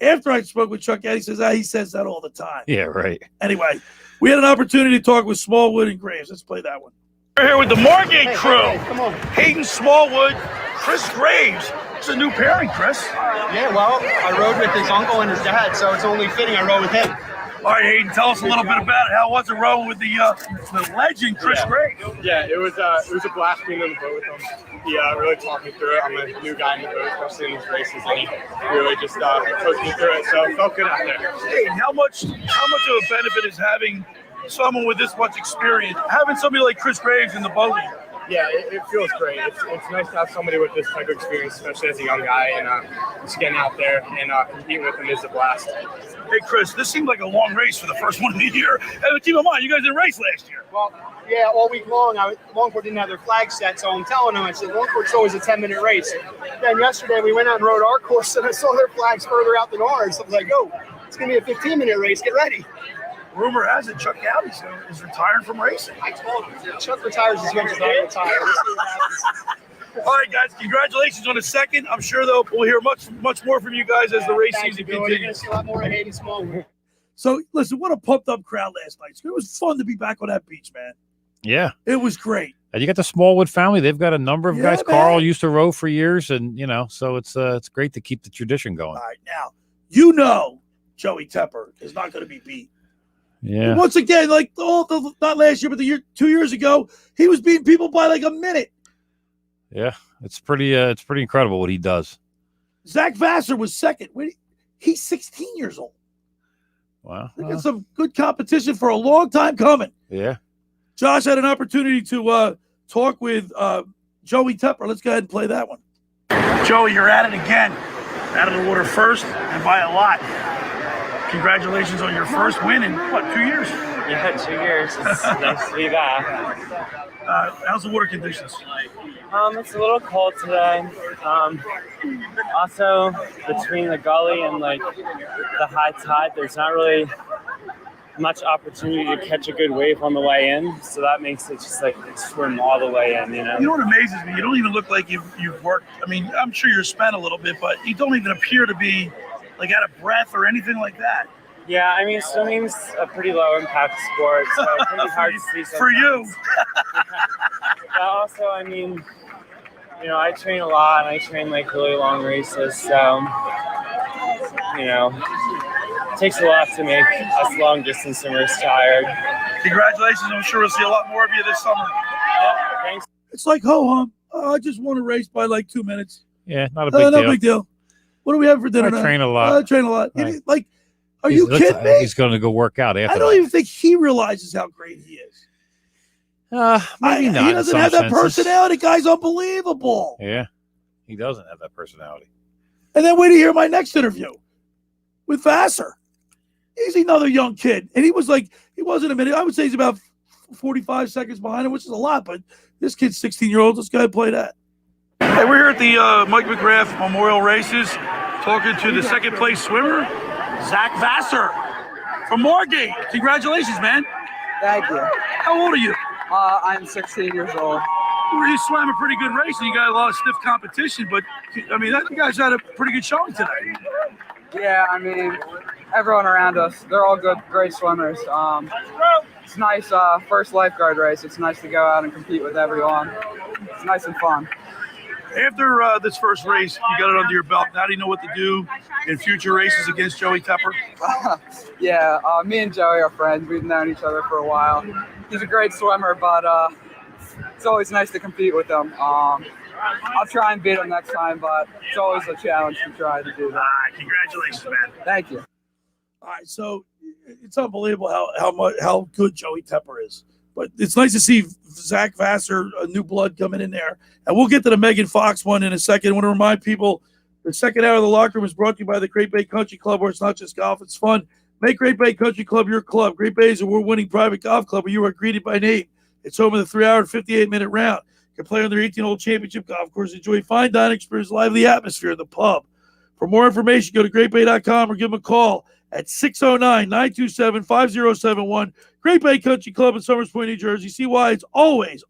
after I spoke with Chuck Galley, he says that all the time. Yeah, right. Anyway, we had an opportunity to talk with Smallwood and Graves. Let's play that one. We're here with the Margate crew. Come on. Hayden Smallwood, Chris Graves. It's a new pairing, Chris. Yeah, well, I rode with his uncle and his dad, so it's only fitting I rode with him. All right, Hayden, tell us a little bit about it. How was it rowing with the legend, Chris Graves? Yeah, it was a blast being on the boat with him. He really talked me through it. I'm a new guy in the boat, especially in these races, and he really just coached me through it. So it felt good out there. Hey, how much of a benefit is having someone with this much experience, having somebody like Chris Graves in the boat? Yeah, it feels great. It's nice to have somebody with this type of experience, especially as a young guy, and just getting out there and competing with him is a blast. Hey, Chris, this seemed like a long race for the first one of the year. And keep in mind, you guys didn't race last year. Well, yeah, all week long, Longport didn't have their flag set, so I'm telling them, I said, Longport's always a 10-minute race. Then yesterday, we went out and rode our course, and I saw their flags further out than ours. So I was like, oh, it's going to be a 15-minute race. Get ready. Rumor has it Chuck Gowdy is retiring from racing. I told him. Chuck retires as much as I retire. We'll see what happens. All right, guys, congratulations on the second. I'm sure we'll hear much more from you guys as the race season continues. You're going to see a lot more of Hayden Smallwood. So, listen, what a pumped-up crowd last night. It was fun to be back on that beach, man. Yeah. It was great. And you got the Smallwood family. They've got a number of guys. man. Carl used to row for years, and, so it's great to keep the tradition going. All right, now, Joey Tepper is not going to be beat. Yeah. And once again, like not last year, but 2 years ago, he was beating people by like a minute. Yeah, it's pretty incredible what he does. Zach Vassar was second. He's 16 years old. Wow. They got some good competition for a long time coming. Yeah. Josh had an opportunity to talk with Joey Tepper. Let's go ahead and play that one. Joey, you're at it again. Out of the water first and by a lot. Congratulations on your first win in, 2 years? Yeah, 2 years. It's nice to be back. How's the water conditions? It's a little cold today. Also, between the gully and the high tide, there's not really much opportunity to catch a good wave on the way in, so that makes it just swim all the way in. You know what amazes me? You don't even look like you've worked. I mean, I'm sure you're spent a little bit, but you don't even appear to be out of breath or anything like that. Yeah, I mean, swimming's a pretty low impact sport, so it's pretty hard to see sometimes. For you. But also, I mean, I train a lot, and I train really long races, so, it takes a lot to make us long distance swimmers tired. Congratulations. I'm sure we'll see a lot more of you this summer. Yeah, thanks. It's like ho-hum. I just won a race by 2 minutes. Yeah, not a big deal. No big deal. What do we have for dinner I now? train a lot. I train a lot. Right. Are you kidding me? He's going to go work out after I don't even think he realizes how great he is. Maybe not. He doesn't have that personality. Guy's unbelievable. Yeah, he doesn't have that personality. And then wait to hear my next interview with Vassar. He's another young kid. And he wasn't a minute. I would say he's about 45 seconds behind him, which is a lot. But this kid's 16-year-old. Let's go ahead and play that. Hey, we're here at the Mike McGrath Memorial Races talking to the second place swimmer, Zach Vassar from Margate. Congratulations, man. Thank you. How old are you? I'm 16 years old. Well, you swam a pretty good race and you got a lot of stiff competition, but I mean, you guys had a pretty good showing today. Yeah, I mean, everyone around us, they're all great swimmers. It's nice, first lifeguard race. It's nice to go out and compete with everyone. It's nice and fun. After this first race, you got it under your belt. Now do you know what to do in future races against Joey Tepper? Yeah, me and Joey are friends. We've known each other for a while. He's a great swimmer, but it's always nice to compete with him. I'll try and beat him next time, but it's always a challenge to try to do that. Congratulations, man. Thank you. All right, so it's unbelievable how good Joey Tepper is. But it's nice to see Zach Vassar, a new blood coming in there. And we'll get to the Megan Fox one in a second. I want to remind people the second hour of the locker room is brought to you by the Great Bay Country Club, where it's not just golf, it's fun. Make Great Bay Country Club your club. Great Bay is a award-winning private golf club where you are greeted by name. It's home of the 3-hour and 58-minute round. You can play on their 18-hole championship golf course, enjoy fine dining experience, lively atmosphere in the pub. For more information, go to greatbay.com or give them a call at 609-927-5071. Great Bay Country Club in Summers Point, New Jersey. See why it's always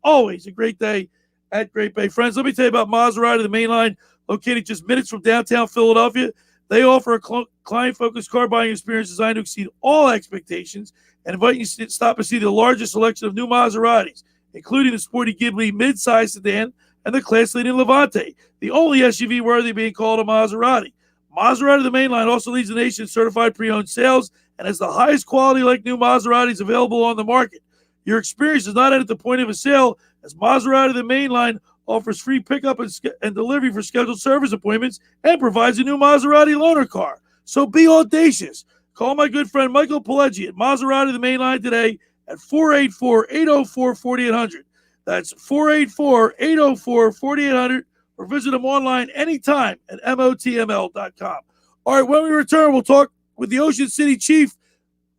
a great day at Great Bay. Friends, let me tell you about Maserati, the main line, located just minutes from downtown Philadelphia. They offer a client-focused car buying experience designed to exceed all expectations and invite you to stop and see the largest selection of new Maseratis, including the sporty Ghibli mid-size sedan and the class-leading Levante, the only SUV worthy of being called a Maserati. Maserati, the main line, also leads the nation certified pre-owned sales and has the highest quality like new Maseratis available on the market. Your experience does not end at the point of a sale, as Maserati, the main line, offers free pickup and delivery for scheduled service appointments, and provides a new Maserati loaner car. So be audacious. Call my good friend Michael Pileggi at Maserati the Main Line today at 484-804-4800. That's 484-804-4800, or visit them online anytime at motml.com. All right, when we return, we'll talk with the Ocean City Chief,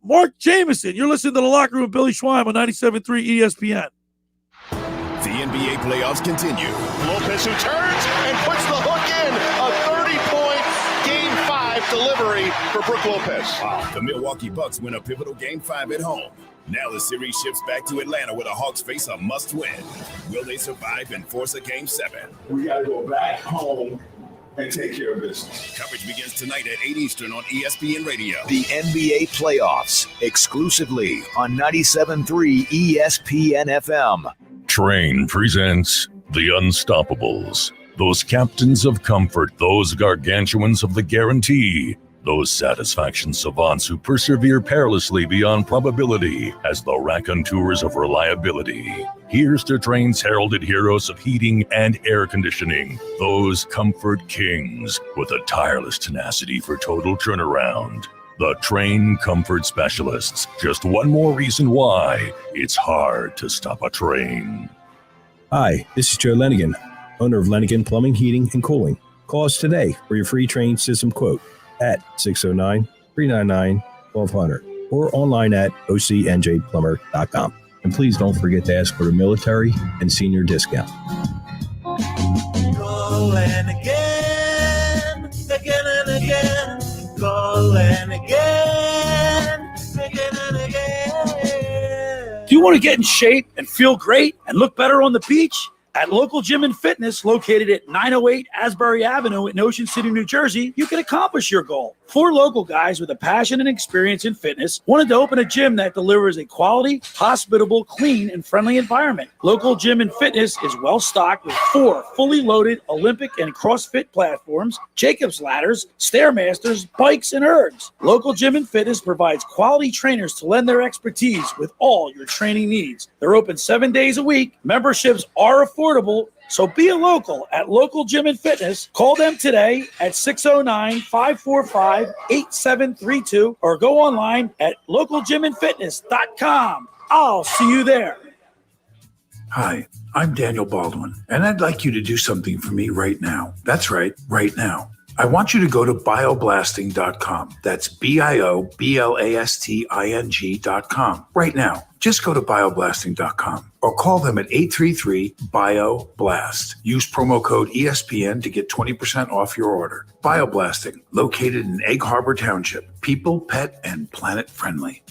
Mark Jamison. You're listening to The Locker Room with Billy Schweim on 97.3 ESPN. The NBA playoffs continue. Lopez, who turns and puts the hook in. A 30-point Game 5 delivery for Brook Lopez. Wow. The Milwaukee Bucks win a pivotal Game 5 at home. Now the series shifts back to Atlanta, where the Hawks face a must-win. Will they survive and force a Game 7? We got to go back home and take care of business. Coverage begins tonight at 8 Eastern on ESPN Radio. The NBA playoffs, exclusively on 97.3 ESPN FM. Train presents The Unstoppables. Those captains of comfort, those gargantuans of the guarantee, those satisfaction savants who persevere perilously beyond probability as the raconteurs of reliability. Here's to Train's heralded heroes of heating and air conditioning, those comfort kings with a tireless tenacity for total turnaround. The Train Comfort Specialists. Just one more reason why it's hard to stop a train. Hi, this is Joe Lenigan, owner of Lenigan Plumbing, Heating, and Cooling. Call us today for your free Train system quote at 609-399-1200 or online at ocnjplumber.com. And please don't forget to ask for the military and senior discount. Calling again and again. Calling again and again. Do you want to get in shape and feel great and look better on the beach? At Local Gym and Fitness, located at 908 Asbury Avenue in Ocean City, New Jersey, you can accomplish your goal. 4 local guys with a passion and experience in fitness wanted to open a gym that delivers a quality, hospitable, clean, and friendly environment. Local Gym and Fitness is well stocked with 4 fully loaded Olympic and CrossFit platforms, Jacob's ladders, Stairmasters, bikes, and ergs. Local Gym and Fitness provides quality trainers to lend their expertise with all your training needs. They're open 7 days a week. Memberships are affordable, so be a local at Local Gym and Fitness. Call them today at 609-545-8732 or go online at localgymandfitness.com. I'll see you there. Hi, I'm Daniel Baldwin, and I'd like you to do something for me right now. That's right, right now. I want you to go to bioblasting.com. That's bioblasting.com. Right now. Just go to bioblasting.com or call them at 833-BIO-BLAST. Use promo code ESPN to get 20% off your order. Bioblasting, located in Egg Harbor Township. People, pet, and planet friendly.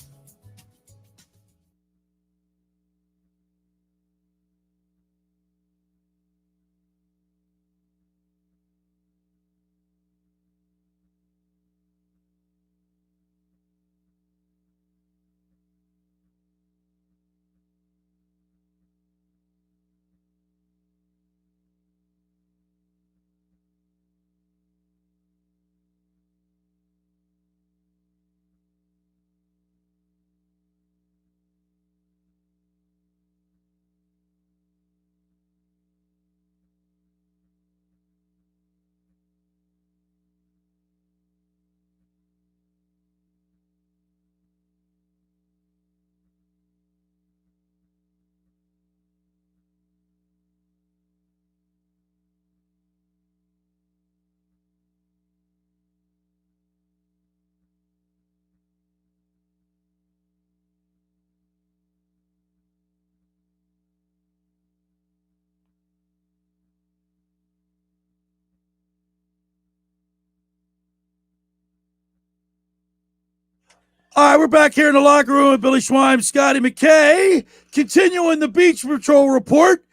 All right, we're back here in the locker room with Billy Schweim, Scotty McKay, continuing the Beach Patrol report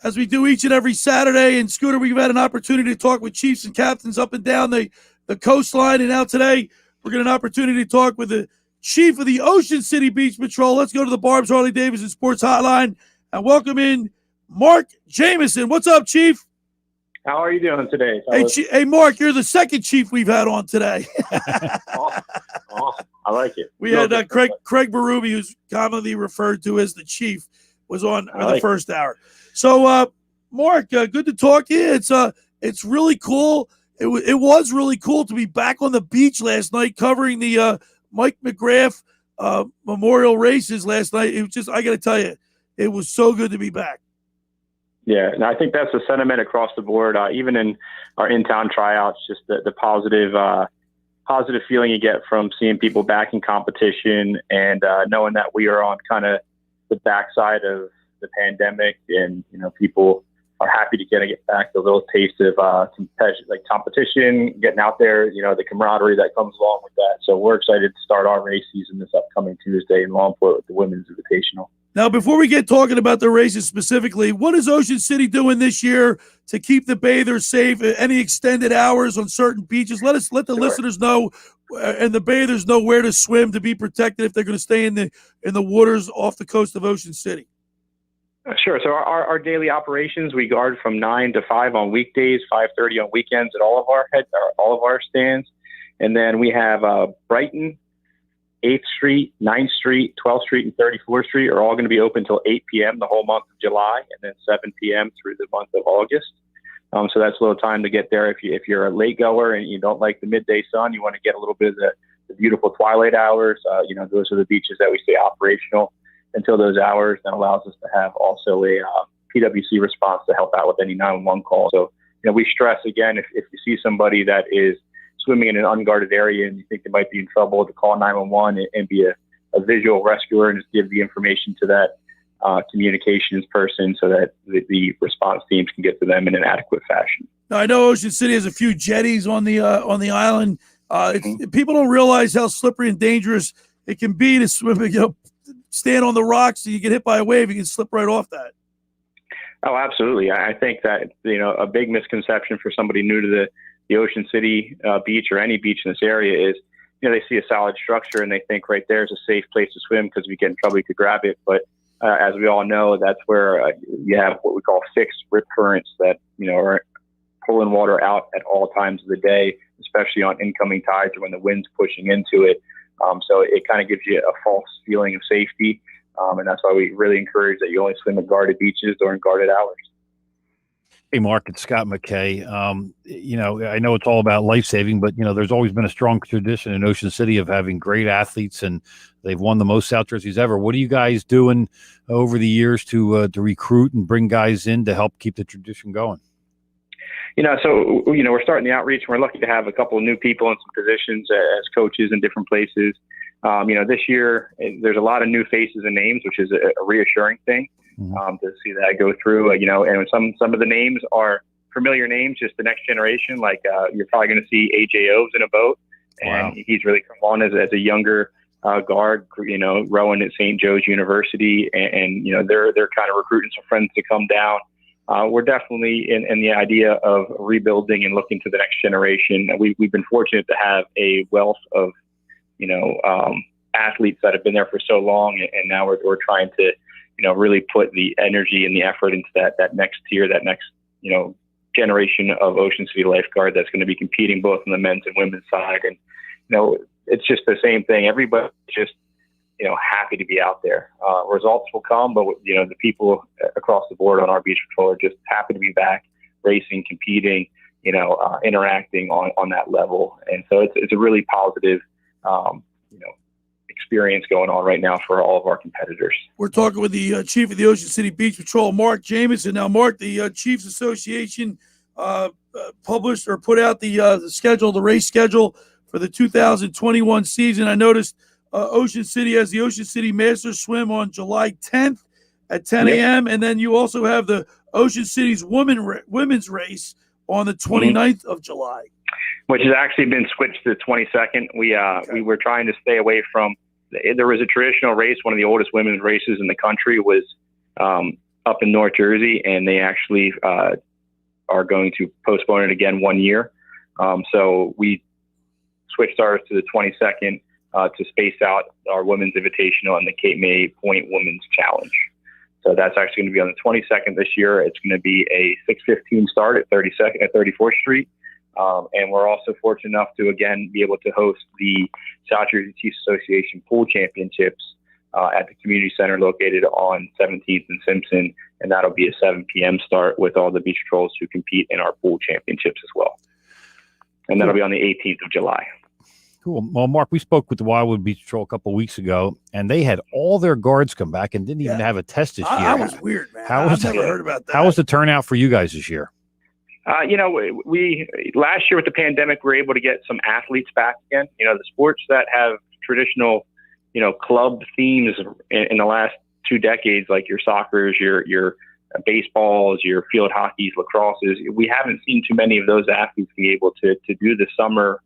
as we do each and every Saturday. And Scooter, we've had an opportunity to talk with chiefs and captains up and down the coastline. And now today, we're getting an opportunity to talk with the chief of the Ocean City Beach Patrol. Let's go to the Barb's Harley-Davidson Sports Hotline and welcome in Mark Jamison. What's up, Chief? How are you doing today? Hey, Mark, you're the second chief we've had on today. Awesome. I like it. We had Craig Berube, who's commonly referred to as the chief, was on the first hour. So, Mark, good to talk to you. It's really cool. It was really cool to be back on the beach last night covering the Mike McGrath Memorial races last night. It was just, I got to tell you, it was so good to be back. Yeah, and I think that's the sentiment across the board. Even in our in-town tryouts, just the positive feeling you get from seeing people back in competition and knowing that we are on kind of the backside of the pandemic, and people are happy to get back a little taste of competition, getting out there, the camaraderie that comes along with that. So we're excited to start our race season this upcoming Tuesday in Longport with the Women's Invitational. Now, before we get talking about the races specifically, what is Ocean City doing this year to keep the bathers safe? Any extended hours on certain beaches? Let the listeners know and the bathers know where to swim to be protected if they're going to stay in the waters off the coast of Ocean City. Sure. So our daily operations, we guard from 9 to 5 on weekdays, 5:30 on weekends at all of our stands, and then we have Brighton, 8th Street, 9th Street, 12th Street, and 34th Street are all going to be open until 8 p.m. the whole month of July, and then 7 p.m. through the month of August. So that's a little time to get there. If you're a late goer and you don't like the midday sun, you want to get a little bit of the beautiful twilight hours. Those are the beaches that we stay operational until those hours. That allows us to have also a PWC response to help out with any 911 calls. So, we stress again, if you see somebody that is swimming in an unguarded area and you think they might be in trouble, to call 911 and be a visual rescuer and just give the information to that communications person so that the response teams can get to them in an adequate fashion. Now, I know Ocean City has a few jetties on the island. People don't realize how slippery and dangerous it can be to swim, stand on the rocks and you get hit by a wave, you can slip right off that. Oh, absolutely. I think that, a big misconception for somebody new to the Ocean City beach or any beach in this area is, they see a solid structure and they think right there is a safe place to swim because we get in trouble, we could grab it. But as we all know, that's where you have what we call fixed rip currents that, are pulling water out at all times of the day, especially on incoming tides or when the wind's pushing into it. So it kind of gives you a false feeling of safety. And that's why we really encourage that you only swim at guarded beaches during guarded hours. Hey, Mark, it's Scott McKay. I know it's all about life-saving, but, there's always been a strong tradition in Ocean City of having great athletes, and they've won the most South Jerseys ever. What are you guys doing over the years to recruit and bring guys in to help keep the tradition going? So we're starting the outreach. We're lucky to have a couple of new people in some positions as coaches in different places. This year, there's a lot of new faces and names, which is a reassuring thing. To see that go through, and some of the names are familiar names, just the next generation. Like you're probably going to see AJ Oves in a boat, and he's really come on as a younger guard, rowing at St. Joe's University, and they're kind of recruiting some friends to come down. We're definitely in the idea of rebuilding and looking to the next generation. We've been fortunate to have a wealth of athletes that have been there for so long, and now we're trying to really put the energy and the effort into that next tier, that next, generation of Ocean City lifeguard that's going to be competing both on the men's and women's side. And, it's just the same thing. Everybody's just, happy to be out there. Results will come, but, the people across the board on our beach patrol are just happy to be back racing, competing, interacting on that level. And so it's a really positive, experience going on right now for all of our competitors. We're talking with the chief of the Ocean City Beach Patrol, Mark Jamison. Now, Mark, the Chiefs Association published or put out the race schedule for the 2021 season. I noticed Ocean City has the Ocean City Masters Swim on July 10th at 10 a.m. And then you also have the Ocean City's women's race on the 29th of July. Which has actually been switched to the 22nd. We were trying to stay away from. There was a traditional race, one of the oldest women's races in the country was up in North Jersey, and they actually are going to postpone it again 1 year. So we switched ours to the 22nd to space out our women's invitational and the Cape May Point Women's Challenge. So that's actually going to be on the 22nd this year. It's going to be a 6:15 start at 34th Street. And we're also fortunate enough to, again, be able to host the South Jersey Chiefs Association Pool Championships at the community center located on 17th and Simpson, and that'll be a 7 p.m. start with all the beach patrols who compete in our pool championships as well. And that'll be on the 18th of July. Cool. Well, Mark, we spoke with the Wildwood Beach Patrol a couple of weeks ago, and they had all their guards come back and didn't even have a test this year. That was weird, man. I've never heard about that. How was the turnout for you guys this year? We last year with the pandemic, we were able to get some athletes back again. The sports that have traditional, club themes in the last 2 decades, like your soccers, your baseballs, your field hockeys, lacrosses, we haven't seen too many of those athletes be able to do the summer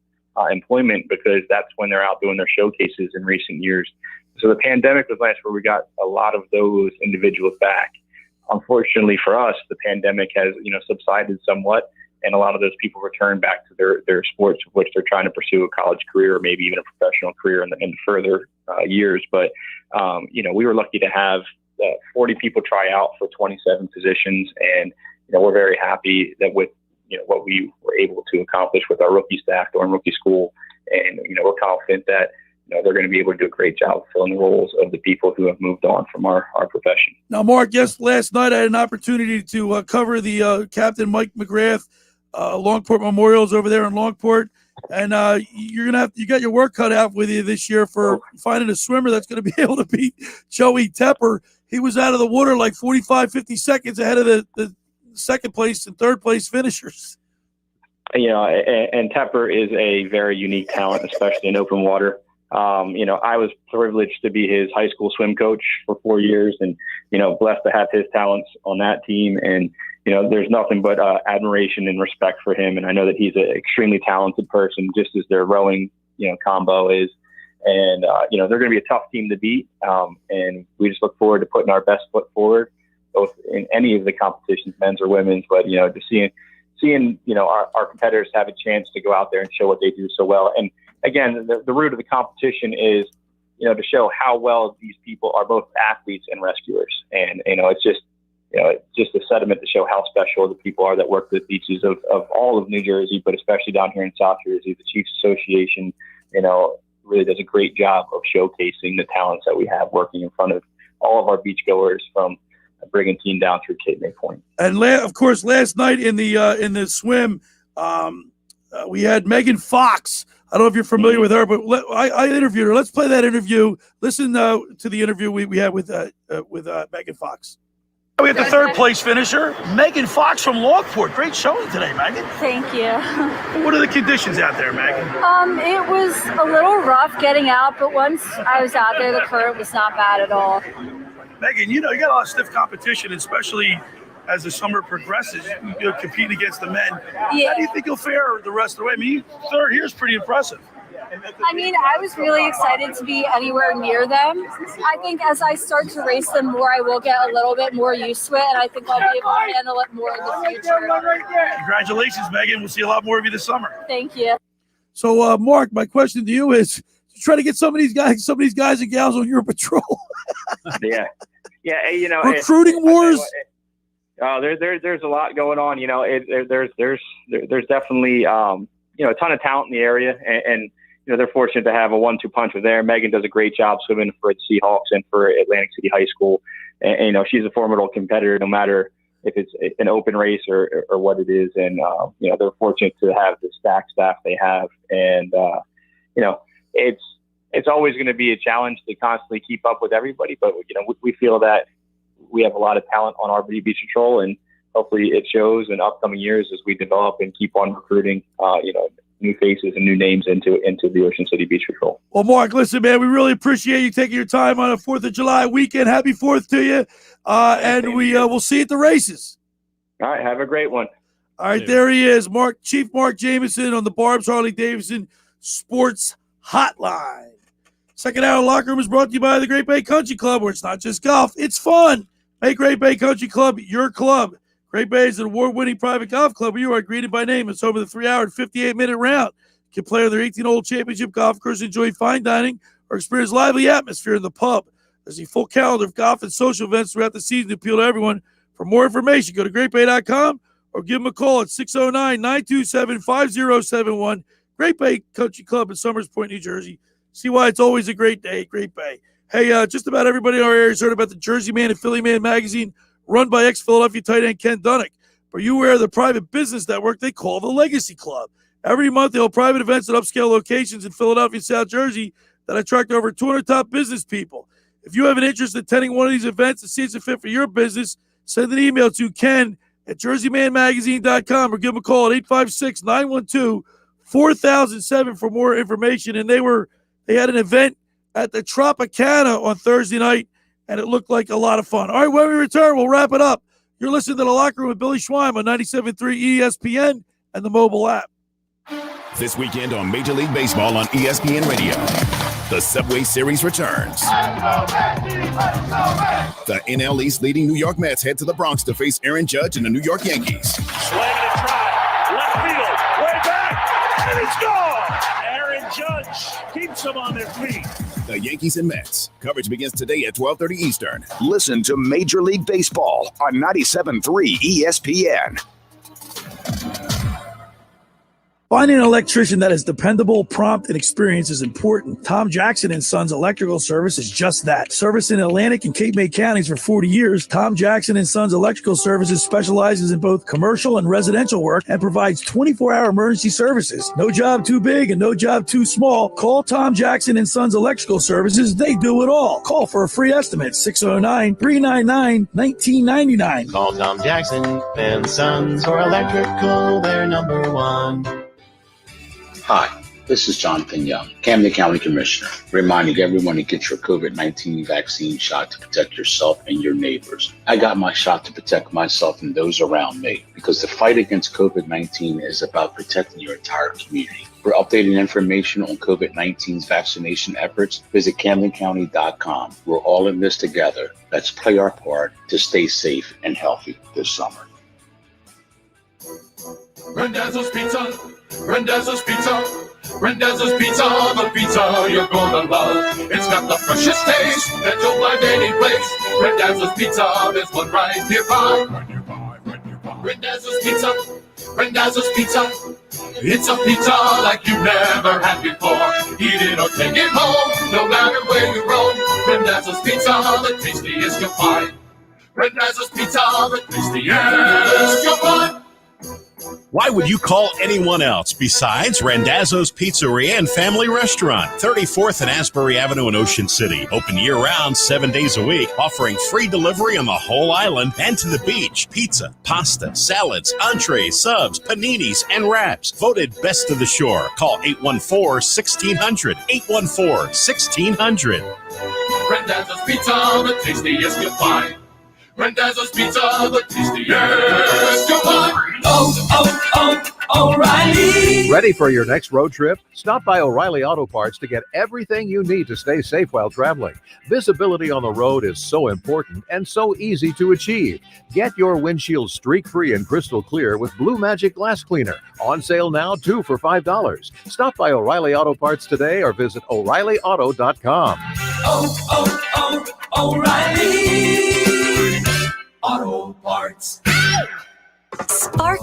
employment, because that's when they're out doing their showcases in recent years. So the pandemic was nice, where we got a lot of those individuals back. Unfortunately for us, the pandemic has, subsided somewhat, and a lot of those people return back to their sports, of which they're trying to pursue a college career or maybe even a professional career in further years. But, we were lucky to have 40 people try out for 27 positions, and, we're very happy that with, what we were able to accomplish with our rookie staff during rookie school. And, we're confident that, they're going to be able to do a great job filling the roles of the people who have moved on from our profession. Now, Mark, last night I had an opportunity to cover the Captain Mike McGrath Longport Memorials over there in Longport. And you got your work cut out with you this year for finding a swimmer that's going to be able to beat Joey Tepper. He was out of the water like 45, 50 seconds ahead of the second place and third place finishers. And Tepper is a very unique talent, especially in open water. I was privileged to be his high school swim coach for 4 years, and, blessed to have his talents on that team. And, there's nothing but admiration and respect for him. And I know that he's an extremely talented person, just as their rowing, combo is. And, they're going to be a tough team to beat. And we just look forward to putting our best foot forward, both in any of the competitions, men's or women's. But, just seeing, our competitors have a chance to go out there and show what they do so well. And again, the root of the competition is, to show how well these people are both athletes and rescuers. And, it's just a sentiment to show how special the people are that work the beaches of all of New Jersey, but especially down here in South Jersey. The Chiefs Association, really does a great job of showcasing the talents that we have working in front of all of our beachgoers from Brigantine down through Cape May Point. And of course, last night in the swim, we had Megan Fox. I don't know if you're familiar with her, but I interviewed her. Let's play that interview. Listen to the interview we had with Megan Fox. We have the third place finisher, Megan Fox from Longport. Great showing today, Megan. Thank you. What are the conditions out there, Megan? It was a little rough getting out, but once I was out there, the current was not bad at all. Megan, you got a lot of stiff competition, especially as the summer progresses. You're competing against the men. Yeah. How do you think you'll fare the rest of the way? I mean, third here is pretty impressive. I was really excited to be anywhere near them. I think as I start to race them more, I will get a little bit more used to it, and I think I'll be able to handle it more in the future. Congratulations, Megan. We'll see a lot more of you this summer. Thank you. So, Mark, my question to you is, try to get some of these guys and gals on your patrol. Yeah. Recruiting wars. There's a lot going on. There's definitely a ton of talent in the area, and they're fortunate to have a 1-2 punch with there. Megan does a great job swimming for the Seahawks and for Atlantic City High School, and she's a formidable competitor, no matter if it's an open race or what it is. And they're fortunate to have the stacked staff they have, and it's always going to be a challenge to constantly keep up with everybody. But we feel that we have a lot of talent on our beach patrol, and hopefully it shows in upcoming years as we develop and keep on recruiting, new faces and new names into the Ocean City Beach Patrol. Well, Mark, listen, man, we really appreciate you taking your time on a 4th of July weekend. Happy 4th to you. And we'll see you at the races. All right. Have a great one. All right. There he is, Chief Mark Jamison on the Barb's Harley Davidson Sports Hotline. Second hour locker room is brought to you by the Great Bay Country Club, where it's not just golf, it's fun. Make Great Bay Country Club your club. Great Bay is an award-winning private golf club where you are greeted by name. It's over the 3-hour and 58-minute round. You can play on their 18-hole championship golf course, enjoy fine dining, or experience lively atmosphere in the pub. There's a full calendar of golf and social events throughout the season to appeal to everyone. For more information, go to greatbay.com or give them a call at 609-927-5071. Great Bay Country Club in Summers Point, New Jersey. See why it's always a great day at Great Bay. Hey, just about everybody in our area has heard about the Jersey Man and Philly Man magazine run by ex-Philadelphia tight end Ken Dunnick. Are you aware of the private business network they call the Legacy Club? Every month, they hold private events at upscale locations in Philadelphia and South Jersey that attract over 200 top business people. If you have an interest in attending one of these events and see it's a fit for your business, send an email to Ken at jerseymanmagazine.com or give him a call at 856-912-4007 for more information. And they had an event at the Tropicana on Thursday night, and it looked like a lot of fun. All right, when we return, we'll wrap it up. You're listening to The Locker Room with Billy Schweim on 97.3 ESPN and the mobile app. This weekend on Major League Baseball on ESPN Radio, the Subway Series returns. The NL East leading New York Mets head to the Bronx to face Aaron Judge and the New York Yankees. Swing and a try. Left field. Way back. And it's gone. Aaron Judge keeps them on their feet. The Yankees and Mets. Coverage begins today at 12:30 Eastern. Listen to Major League Baseball on 97.3 ESPN. Finding an electrician that is dependable, prompt, and experienced is important. Tom Jackson & Sons Electrical Service is just that. Service in Atlantic and Cape May counties for 40 years, Tom Jackson & Sons Electrical Services specializes in both commercial and residential work and provides 24-hour emergency services. No job too big and no job too small. Call Tom Jackson & Sons Electrical Services. They do it all. Call for a free estimate, 609-399-1999. Call Tom Jackson & Sons for electrical. They're number one. Hi, this is Jonathan Young, Camden County Commissioner, reminding everyone to get your COVID-19 vaccine shot to protect yourself and your neighbors. I got my shot to protect myself and those around me because the fight against COVID-19 is about protecting your entire community. For updated information on COVID-19's vaccination efforts, visit CamdenCounty.com. We're all in this together. Let's play our part to stay safe and healthy this summer. Randazzo's Pizza, Randazzo's Pizza, Randazzo's Pizza, the pizza you're gonna love. It's got the freshest taste that you'll find any place. Randazzo's Pizza, there's one right nearby. Randazzo's Pizza, Randazzo's Pizza. It's a pizza like you've never had before. Eat it or take it home, no matter where you roam. Randazzo's Pizza, the tastiest you'll find. Randazzo's Pizza, the tastiest you'll find. Why would you call anyone else besides Randazzo's Pizzeria and Family Restaurant, 34th and Asbury Avenue in Ocean City. Open year-round, 7 days a week, offering free delivery on the whole island and to the beach. Pizza, pasta, salads, entrees, subs, paninis, and wraps. Voted best of the shore. Call 814-1600. 814-1600. Randazzo's Pizza, the tastiest you'll find. Randazzo's Pizza, the tastiest you'll find. O'Reilly. Ready for your next road trip? Stop by O'Reilly Auto Parts to get everything you need to stay safe while traveling. Visibility on the road is so important and so easy to achieve. Get your windshield streak-free and crystal clear with Blue Magic Glass Cleaner. On sale now, 2 for $5. Stop by O'Reilly Auto Parts today or visit O'ReillyAuto.com. O'Reilly Auto Parts. Spark.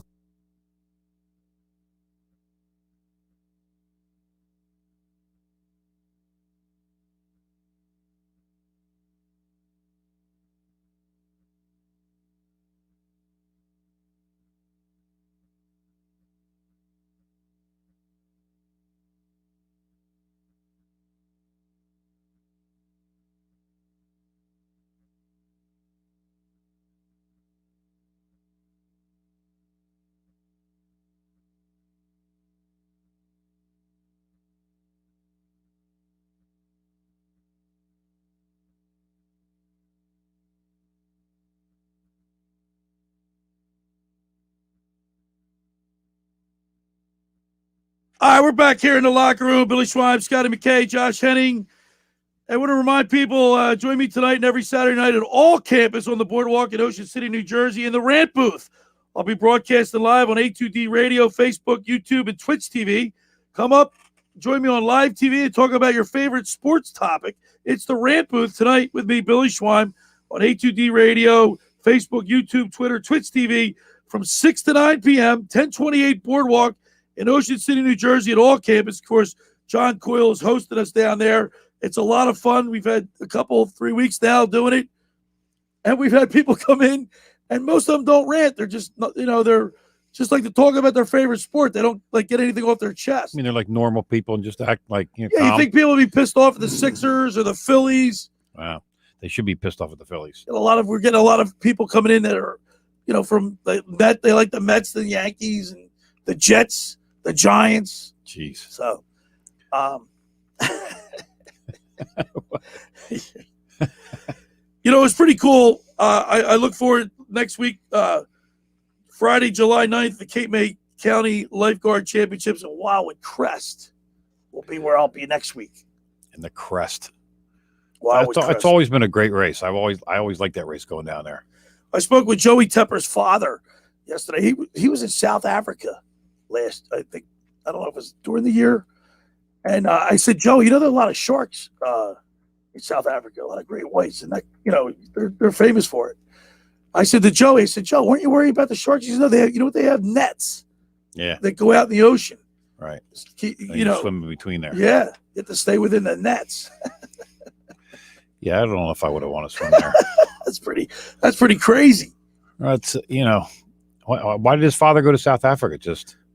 All right, we're back here in the locker room. Billy Schweim, Scott McKay, Josh Henning. I want to remind people, join me tonight and every Saturday night at all campus on the boardwalk in Ocean City, New Jersey, in the Rant Booth. I'll be broadcasting live on A2D Radio, Facebook, YouTube, and Twitch TV. Come up, join me on live TV and talk about your favorite sports topic. It's the Rant Booth tonight with me, Billy Schweim, on A2D Radio, Facebook, YouTube, Twitter, Twitch TV from 6 to 9 p.m., 1028 Boardwalk in Ocean City, New Jersey at all campus. Of course, John Coyle is hosting us down there, It's a lot of fun. We've had 3 weeks now doing it, and we've had people come in, and most of them don't rant. They're just, they're just like to talk about their favorite sport. They don't like get anything off their chest. I mean, they're like normal people and just act like, Yeah, calm. you think people would be pissed off at the Sixers or the Phillies? Wow. They should be pissed off at the Phillies. We're getting a lot of people coming in that are, from the Met. They like the Mets, the Yankees, and the Jets, the Giants. Jeez. So, it's pretty cool. I look forward next week, Friday, July 9th, the Cape May County Lifeguard Championships in Wildwood Crest will be where I'll be next week. In the Crest. It's always been a great race. I always liked that race going down there. I spoke with Joey Tepper's father yesterday. He was in South Africa I don't know if it was during the year. And I said, Joey, there are a lot of sharks in South Africa, a lot of great whites, and they're famous for it. I said to Joey, Joe, weren't you worried about the sharks? He said, no, they have nets. Yeah. That go out in the ocean. Right. You swim in between there. Yeah. You have to stay within the nets. Yeah, I don't know if I would have wanted to swim there. That's pretty crazy. That's why did his father go to South Africa?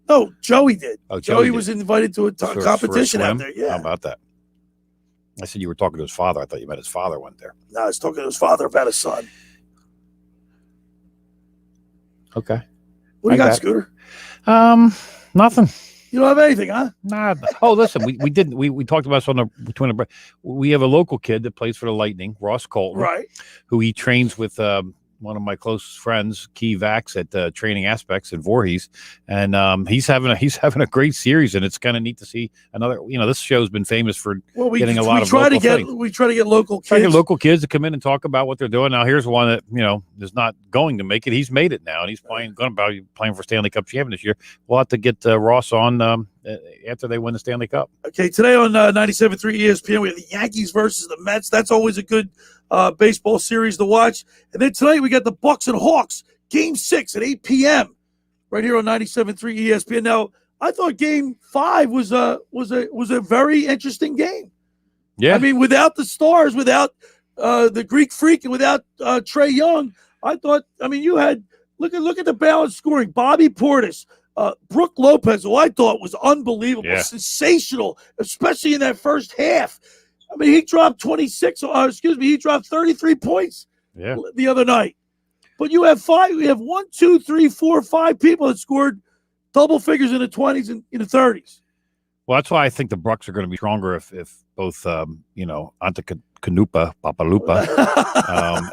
No, Joey did. Oh, Joey was invited to a competition out there. Yeah. How about that? I said you were talking to his father. I thought you meant his father went there. No, I was talking to his father about his son. Okay. What do you got, Scooter? Nothing. You don't have anything, huh? Nah. Oh, listen, we talked about this between the break. We have a local kid that plays for the Lightning, Ross Colton, right? Who he trains with one of my closest friends, Key Vax, at Training Aspects in Voorhees, and he's having a great series, and it's kind of neat to see another. This show's been famous for getting a lot of local things. We try to get local kids. Try to get local kids to come in and talk about what they're doing. Now, here's one that is not going to make it. He's made it now, and he's playing for Stanley Cup champion this year. We'll have to get Ross on after they win the Stanley Cup. Okay, today on 97.3 ESPN, we have the Yankees versus the Mets. That's always a good baseball series to watch. And then tonight we got the Bucks and Hawks, Game 6 at 8 p.m. right here on 97.3 ESPN. Now, I thought Game 5 was a very interesting game. Yeah. I mean, without the stars, without the Greek Freak, and without Trae Young, I thought. I mean, you had look at the balanced scoring. Bobby Portis, Brooke Lopez, who I thought was unbelievable, sensational, especially in that first half. I mean, he dropped 33 points the other night. But you have 1, 2, 3, 4, 5 people that scored double figures in the 20s and in the 30s. Well, that's why I think the Bucks are going to be stronger if both Antetokounmpo, Papalupa,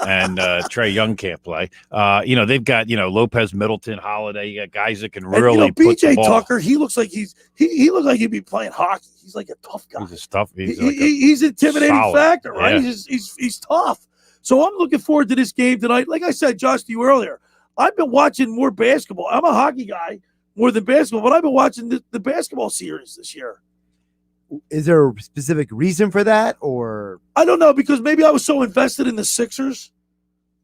and Trae Young can't play. They've got Lopez, Middleton, Holiday. You got guys that can really put the BJ ball. Tucker. He looks like he looks like he'd be playing hockey. He's like a tough guy. He's an intimidating factor, right? Yeah. He's tough. So I'm looking forward to this game tonight. Like I said, Josh, to you earlier, I've been watching more basketball. I'm a hockey guy more than basketball, but I've been watching the basketball series this year. Is there a specific reason for that, or I don't know, because maybe I was so invested in the Sixers.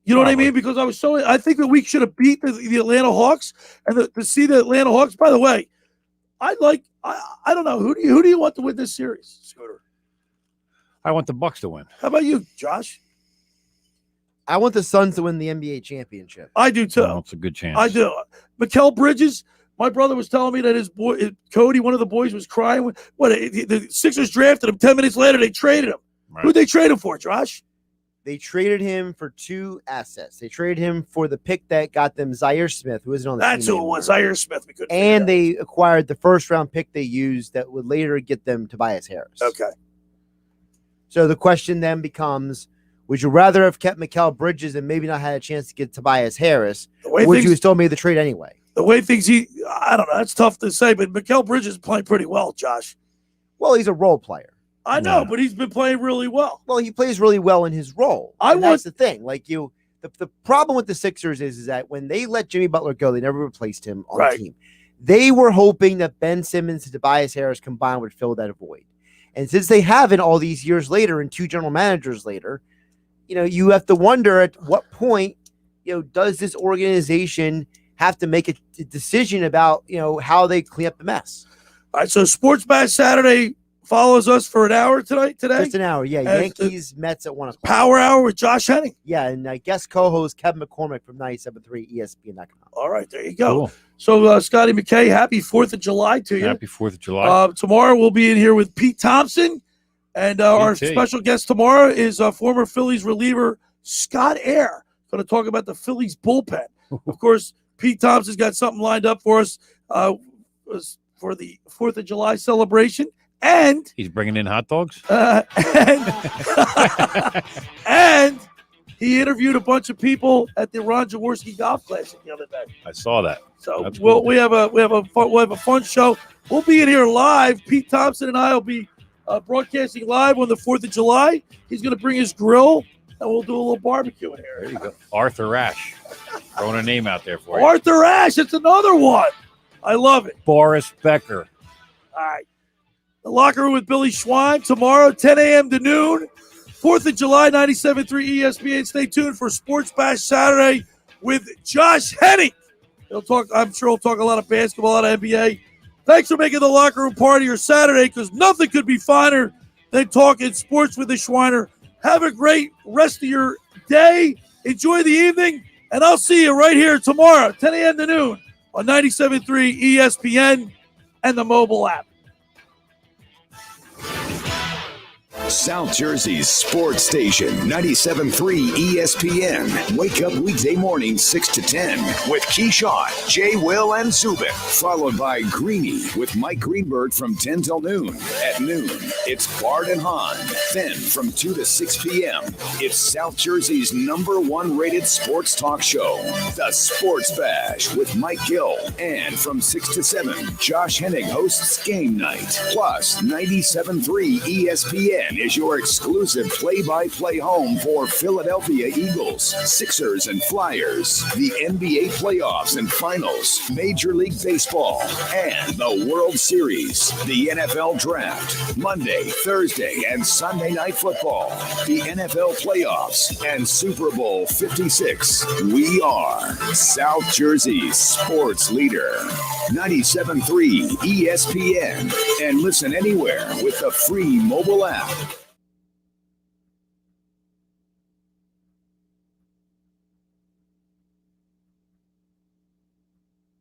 You know what I mean? Because I think that we should have beat the Atlanta Hawks, and to see the Atlanta Hawks. By the way, I don't know who do you want to win this series, Scooter? I want the Bucks to win. How about you, Josh? I want the Suns to win the NBA championship. I do too. Well, it's a good chance. I do. Mikal Bridges. My brother was telling me that his boy, Cody, one of the boys, was crying. The Sixers drafted him. 10 minutes later, they traded him. Right. Who'd they trade him for, Josh? They traded him for 2 assets. They traded him for the pick that got them Zaire Smith, who isn't on the team. That's who it was, Zaire Smith. And they acquired the first-round pick they used that would later get them Tobias Harris. Okay. So the question then becomes, would you rather have kept Mikal Bridges and maybe not had a chance to get Tobias Harris, or would you have still made the trade anyway? The way things I don't know. That's tough to say, but Mikal Bridges is playing pretty well, Josh. Well, he's a role player. I know, but he's been playing really well. Well, he plays really well in his role. That's the thing. Like the problem with the Sixers is that when they let Jimmy Butler go, they never replaced him on the team. They were hoping that Ben Simmons and Tobias Harris combined would fill that void. And since they haven't all these years later and 2 general managers later, you have to wonder at what point, does this organization have to make a decision about, how they clean up the mess. All right, so Sports Bash Saturday, follows us for an hour today. Just an hour, yeah. And Yankees, Mets at 1 o'clock. Power Hour with Josh Henning. Yeah, and guest co-host Kevin McCormick from 97.3 ESPN.com. All right, there you go. Cool. So, Scotty McKay, happy 4th of July to you. Happy 4th of July. Tomorrow we'll be in here with Pete Thompson. And our special guest tomorrow is former Phillies reliever Scott Air. Going to talk about the Phillies bullpen. Of course, Pete Thompson's got something lined up for us for the 4th of July celebration. And he's bringing in hot dogs. And he interviewed a bunch of people at the Ron Jaworski Golf Classic the other day. I saw that. So we have a fun show. We'll be in here live. Pete Thompson and I will be broadcasting live on the 4th of July. He's going to bring his grill, and we'll do a little barbecue in here. There you go. Arthur Ashe. Throwing a name out there for you. Arthur Ashe. It's another one. I love it. Boris Becker. All right. The Locker Room with Billy Schweim tomorrow, 10 a.m. to noon. 4th of July, 97.3 ESPN. Stay tuned for Sports Bash Saturday with Josh Henning. I'm sure he'll talk a lot of basketball, a lot of NBA. Thanks for making the Locker Room part of your Saturday, because nothing could be finer than talking sports with the Schweiner. Have a great rest of your day. Enjoy the evening, and I'll see you right here tomorrow, 10 a.m. to noon on 97.3 ESPN and the mobile app. South Jersey's sports station, 97.3 ESPN. Wake up weekday morning 6 to 10 with Keyshawn, Jay, Will, and Zubin. Followed by Greeny with Mike Greenberg from 10 till noon. At noon, it's Bart and Hahn. Then from 2 to 6 p.m., it's South Jersey's #1 rated sports talk show, The Sports Bash with Mike Gill. And from 6 to 7, Josh Henning hosts Game Night. Plus, 97.3 ESPN is your exclusive play-by-play home for Philadelphia Eagles, Sixers, and Flyers, the NBA playoffs and finals, Major League Baseball, and the World Series, the NFL Draft, Monday, Thursday, and Sunday Night Football, the NFL playoffs, and Super Bowl 56. We are South Jersey's sports leader, 97.3 ESPN, and listen anywhere with the free mobile app.